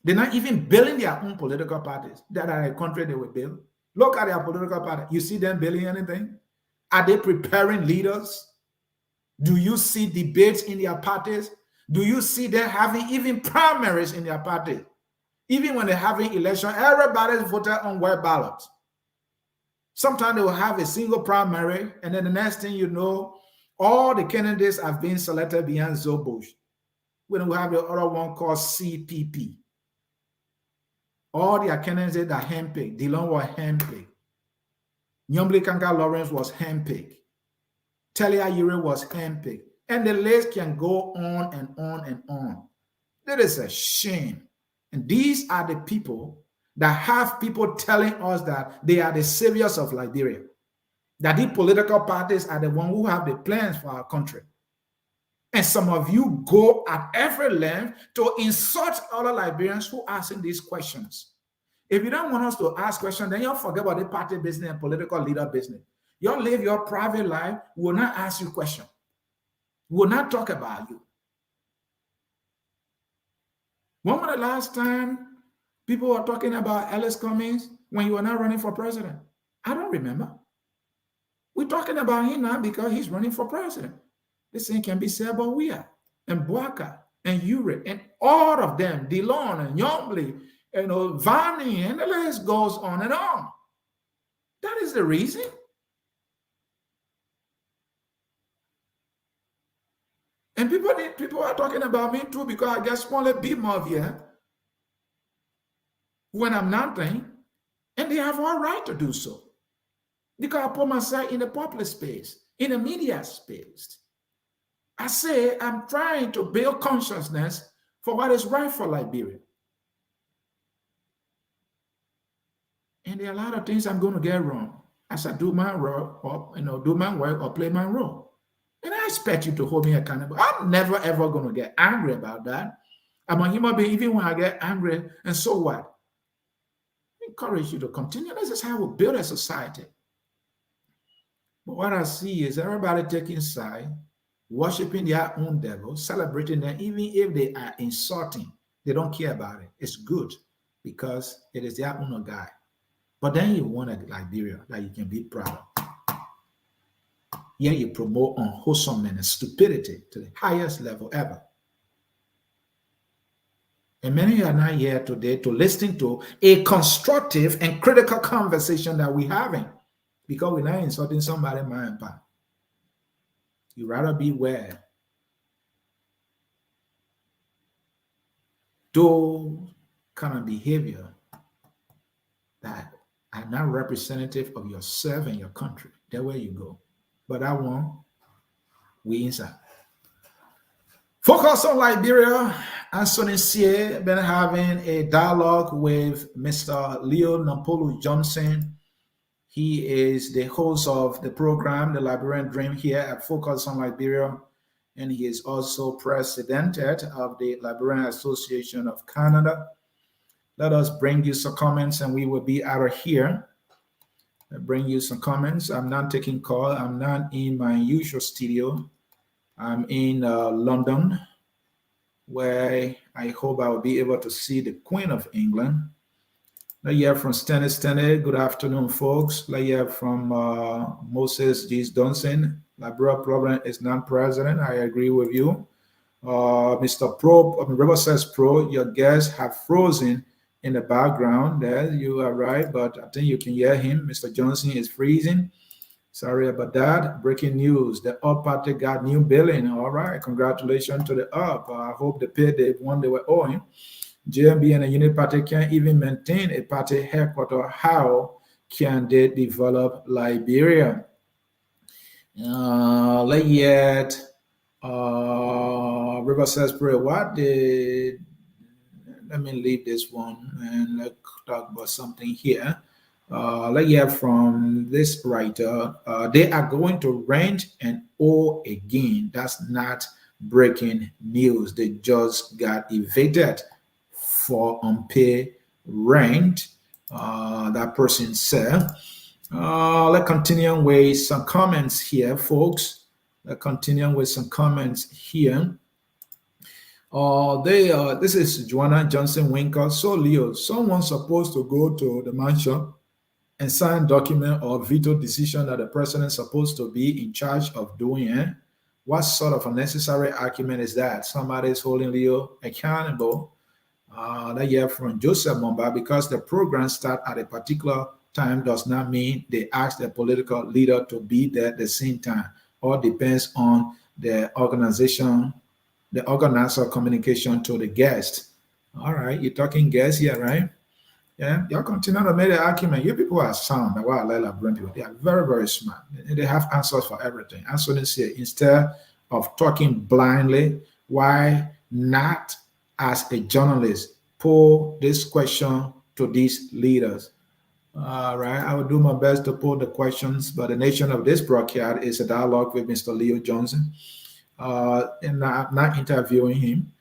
They're not even building their own political parties that are a country they will build. Look at their political party. You see them building anything? Are they preparing leaders? Do you see debates in their parties? Do you see them having even primaries in their party? Even when they're having election, everybody's voted on web ballots. Sometimes they will have a single primary, and then the next thing you know, all the candidates have been selected beyond Zobush. When we have the other one called CPP. All their candidates are handpicked. Dillon was handpicked. Nyomble Kanka Lawrence was handpicked. Telia Yure was handpicked. And the list can go on and on and on. That is a shame. And these are the people that have people telling us that they are the saviors of Liberia, that the political parties are the ones who have the plans for our country. And some of you go at every length to insult other Liberians who are asking these questions. If you don't want us to ask questions, then you'll forget about the party business and political leader business. You'll live your private life. We will not ask you questions. We will not talk about you. When was the last time people were talking about Ellis Cummings when you were not running for president? I don't remember. We're talking about him now because he's running for president. This thing can be said about Wia and Boaka and Ure and all of them, Dillon and Nyomble, Vani, and the list goes on and on. That is the reason. And people are talking about me too because I get smaller bit more here when I'm nothing, and they have all right to do so. Because I put myself in the public space, in the media space. I say I'm trying to build consciousness for what is right for Liberia. And there are a lot of things I'm going to get wrong as I do my role, or do my work or play my role. And I expect you to hold me accountable. I'm never ever going to get angry about that. I'm a human being, even when I get angry, and so what? I encourage you to continue. This is how we build a society. But what I see is everybody taking side, worshiping their own devil, celebrating them, even if they are insulting. They don't care about it. It's good because it is their own guy. But then you want a Liberia that you can be proud of. Yeah, you promote unwholesomeness and stupidity to the highest level ever. And many are not here today to listen to a constructive and critical conversation that we're having because we're not insulting somebody mind back. You rather beware those kind of behavior that are not representative of yourself and your country. That's where you go. But that one, we inside. Focus on Liberia. Ansony Sieh been having a dialogue with Mr. Leo Nampolo Johnson. He is the host of the program, The Liberian Dream, here at Focus on Liberia. And he is also president of the Liberian Association of Canada. Let us bring you some comments and we will be out of here. I'll bring you some comments. I'm not taking call. I'm not in my usual studio. I'm in London, where I hope I will be able to see the Queen of England. Let's hear from Stanley. Good afternoon, folks. Let's hear from Moses G. Johnson. Liberia problem is not president. I agree with you. Mr. Pro, River says Pro, your guests have frozen in the background. There, you are right, but I think you can hear him. Mr. Johnson is freezing. Sorry about that. Breaking news: the UP party got new billing. All right, congratulations to the UP. I hope they paid the one they were owing. JMB and the Unit Party can't even maintain a party headquarters. How can they develop Liberia? Let yet. River says, pray. What did? Let me leave this one and let's talk about something here. Let's hear from this writer. They are going to rent and owe again. That's not breaking news. They just got evicted for unpaid rent. That person said. Let's continue with some comments here, folks. Let's continue with some comments here. This is Joanna Johnson Winker. So, Leo, someone's supposed to go to the mansion and sign document or veto decision that the president's supposed to be in charge of doing it. What sort of unnecessary argument is that? Somebody is holding Leo accountable. That year from Joseph Momba, because the program start at a particular time does not mean they ask the political leader to be there at the same time. All depends on the organization, the organizer communication to the guest. All right, you're talking guests here, right? Yeah, y'all continue to make the argument. You people are sound. That's why I like bring people. They are very, very smart. They have answers for everything. Ansony said, instead of talking blindly, why not, as a journalist, pull this question to these leaders? All right, I will do my best to pull the questions, but the nation of this broadcast is a dialogue with Mr. Leo Johnson, and I'm not interviewing him.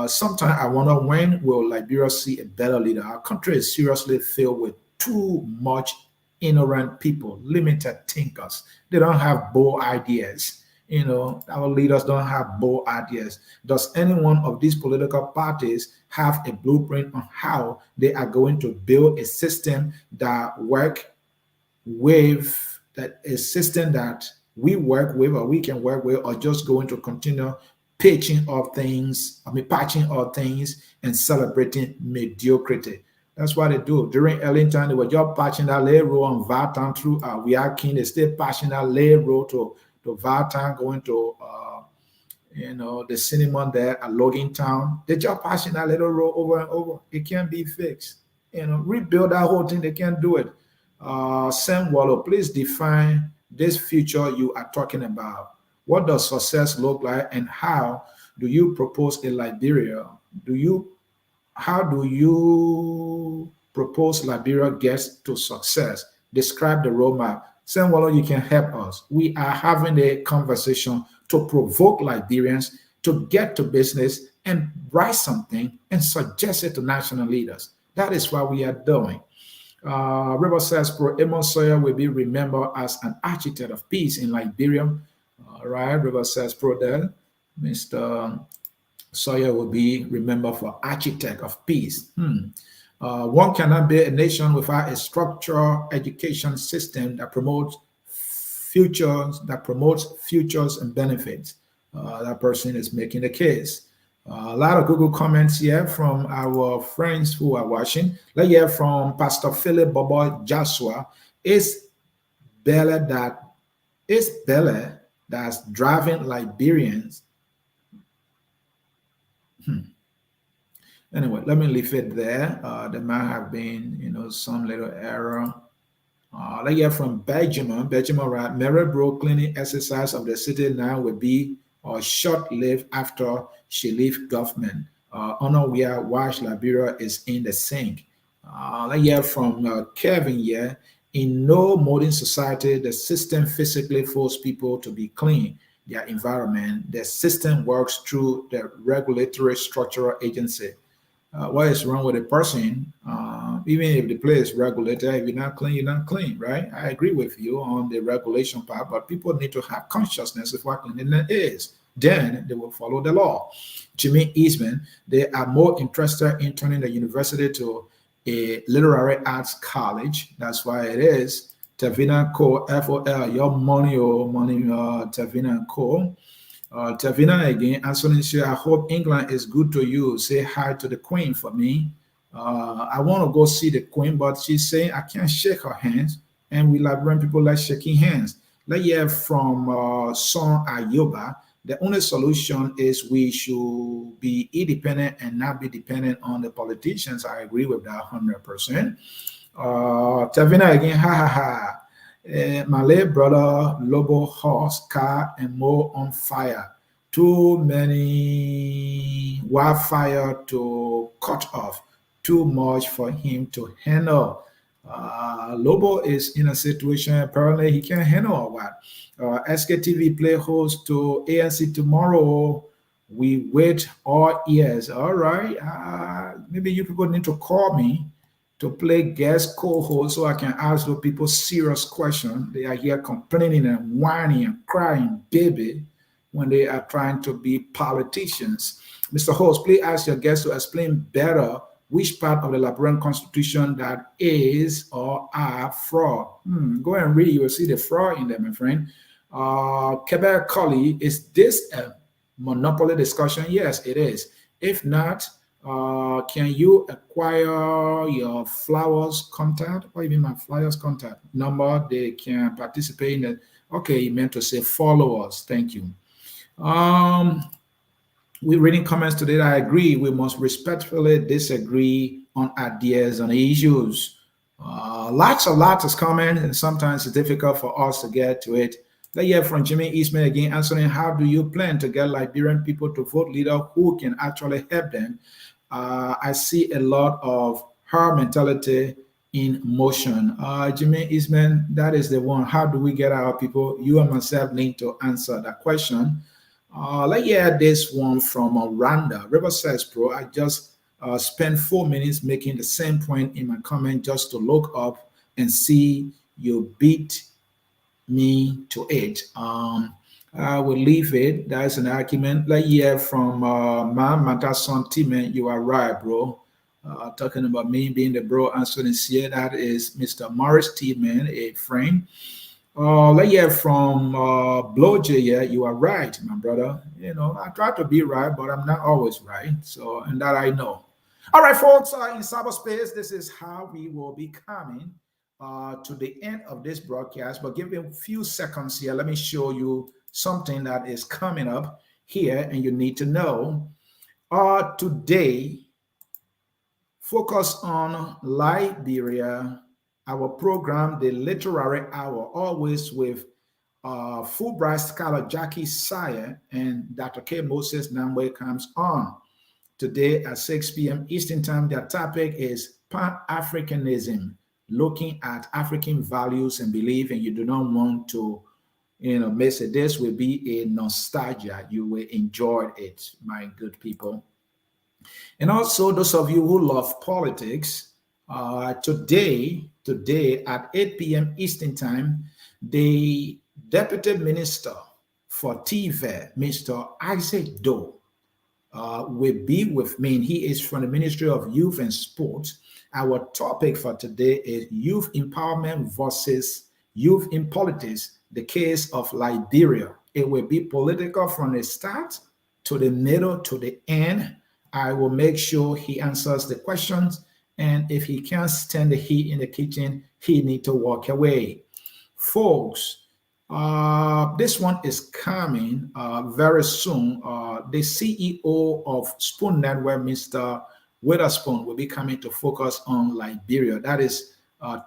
Sometimes I wonder, when will Liberia see a better leader? Our country is seriously filled with too much ignorant people, limited thinkers. They don't have bold ideas. You know, our leaders don't have bold ideas. Does any one of these political parties have a blueprint on how they are going to build a system that a system that we work with, or we can work with, or just going to continue patching up things and celebrating mediocrity? That's what they do. During Ellington, they were just patching that lay road on Vartan through we are king. They still patching that lay road to Vartan, going to the cinema there at Logan Town. They just passing that little road over and over. It can't be fixed. Rebuild that whole thing. They can't do it. Sam Wallow, please define this future you are talking about. What does success look like, and how do you propose a Liberia? How do you propose Liberia gets to success? Describe the roadmap. Sam Wallow, you can help us. We are having a conversation to provoke Liberians to get to business and write something and suggest it to national leaders. That is what we are doing. River says, Pro Amos Sawyer will be remembered as an architect of peace in Liberia. All right, River says, Pro there. Mr. Sawyer will be remembered for architect of peace. One cannot be a nation without a structural education system that promotes futures and benefits. That person is making the case. A lot of Google comments here from our friends who are watching. Let's hear from Pastor Philip Bobo Joshua. It's Bella that's driving Liberians. Anyway, let me leave it there. There might have been, some little error. Let's hear from Benjamin. Benjamin, right? Marybrook cleaning exercise of the city now will be short-lived after she leaves government. Unaware why Liberia is in the sink. Let's hear from Kevin here. In no modern society, the system physically forces people to be clean. Their environment, the system works through the regulatory structural agency. What is wrong with a person? Even if the place is regulated, if you're not clean, you're not clean, right? I agree with you on the regulation part, but people need to have consciousness of what cleanliness is. Then they will follow the law. Jimmy Eastman, they are more interested in turning the university to a literary arts college. That's why it is. Tavina Co, FOL, your money, Tavina Co. Tavina again, Ansony said, I hope England is good to you. Say hi to the Queen for me. I want to go see the Queen, but she's saying I can't shake her hands. And we Liberian people like shaking hands. Let's hear from Son Ayoba. The only solution is we should be independent and not be dependent on the politicians. I agree with that 100%. Tavina again, ha ha ha. My late brother, Lobo, horse, car, and more on fire. Too many wildfire to cut off. Too much for him to handle. Lobo is in a situation apparently he can't handle all that. SKTV play host to ANC tomorrow. We wait all ears. All right. Maybe you people need to call me to play guest co-host so I can ask those people serious questions. They are here complaining and whining and crying, baby, when they are trying to be politicians. Mr. Host, please ask your guests to explain better which part of the Liberian Constitution that is or are fraud. Go and read, you will see the fraud in there, my friend. Quebec Colley, is this a monopoly discussion? Yes, it is. If not, can you acquire your flowers contact? What do you mean my flowers contact number? They can participate in it. Okay, you meant to say followers. Thank you. We're reading comments today. I agree. We must respectfully disagree on ideas and issues. Lots is coming, and sometimes it's difficult for us to get to it. Let's hear from Jimmy Eastman again. Ansony, how do you plan to get Liberian people to vote leader who can actually help them? I see a lot of her mentality in motion. Jimmy Eastman, that is the one. How do we get our people? You and myself need to answer that question. Let's hear this one from Randa. River says, bro, I just spent 4 minutes making the same point in my comment just to look up and see you beat me to it. I will leave it. That's an argument. Let's hear from Matason Timen. You are right, bro. Talking about me being the bro Ansony Sieh, that is Mr. Morris Timen, a friend. Let's hear from Blowjay. Yeah, you are right, my brother. You know, I try to be right, but I'm not always right. So, and that I know. All right, folks, in cyberspace, this is how we will be coming to the end of this broadcast. But give me a few seconds here. Let me show you something that is coming up here, and you need to know. Today, focus on Liberia. Our program, the Literary Hour, always with Fulbright scholar Jackie Sieh and Dr. K. Moses Namwe comes on. Today at 6 p.m. Eastern Time, their topic is Pan-Africanism, looking at African values and belief, and you do not want to, miss it. This will be a nostalgia. You will enjoy it, my good people. And also, those of you who love politics, today at 8 p.m. Eastern Time, the Deputy Minister for TV, Mr. Isaac Doe, will be with me. And he is from the Ministry of Youth and Sports. Our topic for today is youth empowerment versus youth in politics, the case of Liberia. It will be political from the start to the middle to the end. I will make sure he answers the questions. And if he can't stand the heat in the kitchen, he need to walk away. Folks, this one is coming very soon. The CEO of Spoon Network, Mr. Witherspoon, will be coming to focus on Liberia. That is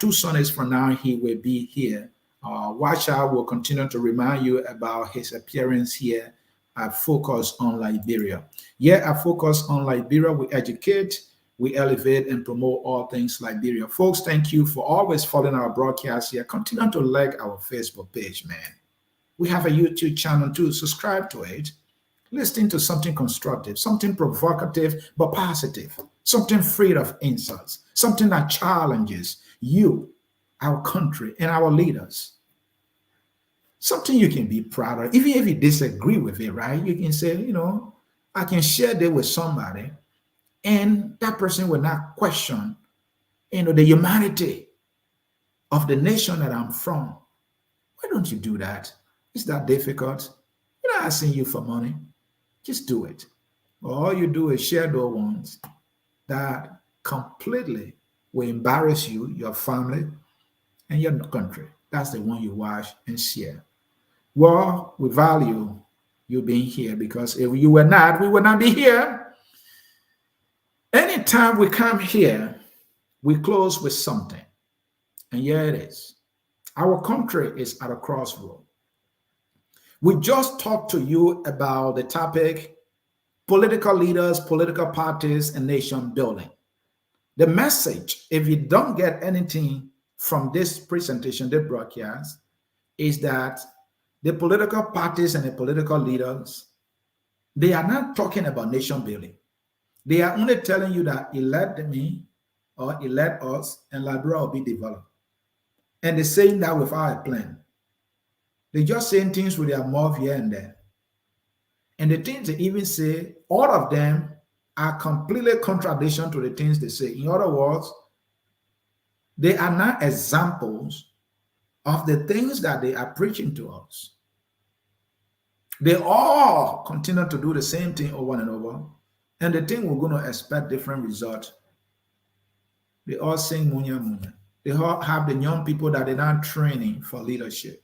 2 Sundays from now, he will be here. Watch out, will continue to remind you about his appearance here at Focus on Liberia. Yeah, at Focus on Liberia, we educate, we elevate, and promote all things Liberia. Folks, thank you for always following our broadcast here. Continue to like our Facebook page, man. We have a YouTube channel too. Subscribe to it. Listen to something constructive, something provocative but positive, something free of insults, something that challenges you, our country, and our leaders. Something you can be proud of. Even if you disagree with it, right? You can say, I can share that with somebody, and that person will not question, the humanity of the nation that I'm from. Why don't you do that? It's that difficult. asking you for money. Just do it. All you do is share those ones that completely will embarrass you, your family, and your country. That's the one you watch and share. Well, we value you being here because if you were not, we would not be here. Anytime we come here, we close with something. And here it is. Our country is at a crossroad. We just talked to you about the topic political leaders, political parties, and nation building. The message, if you don't get anything from this presentation, the broadcast, is that the political parties and the political leaders, they are not talking about nation building. They are only telling you that elect me or elect us and Liberia will be developed. And they're saying that without a plan. They're just saying things with their mouth here and there. And the things they even say, all of them are completely contradiction to the things they say. In other words, they are not examples of the things that they are preaching to us. They all continue to do the same thing over and over. And the thing we're going to expect different results. They all sing Munya Munya. They all have the young people that they're not training for leadership.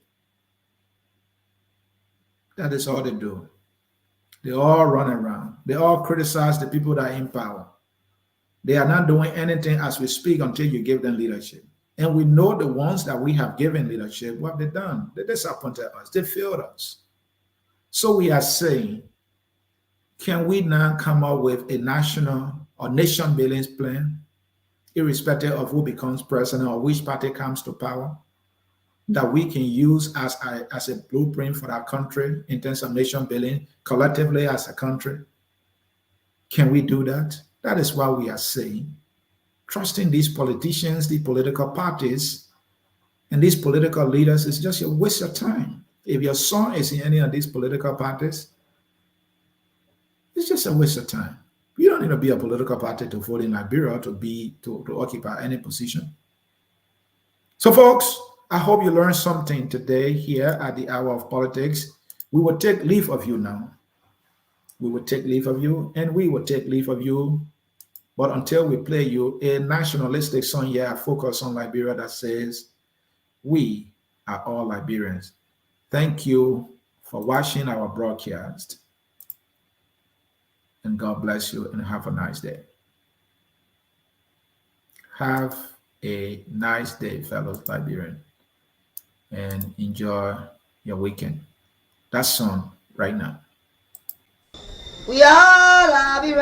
That is all they do. They all run around. They all criticize the people that are in power. They are not doing anything as we speak until you give them leadership. And we know the ones that we have given leadership, what have they done? They disappointed us. They failed us. So we are saying, can we now come up with a national or nation building plan, irrespective of who becomes president or which party comes to power, that we can use as a blueprint for our country in terms of nation building collectively as a country? Can we do that? That is why we are saying, trusting these politicians, the political parties, and these political leaders is just a waste of time. If your son is in any of these political parties, it's just a waste of time. You don't need to be a political party to vote in Liberia to occupy any position. So, folks, I hope you learned something today here at the Hour of Politics. We will take leave of you now. We will take leave of you, and we will take leave of you. But until we play you a nationalistic song here, focus on Liberia, that says, we are all Liberians. Thank you for watching our broadcast. And God bless you and have a nice day. Have a nice day, fellow Liberians, and enjoy your weekend. That song right now. We are Liberians.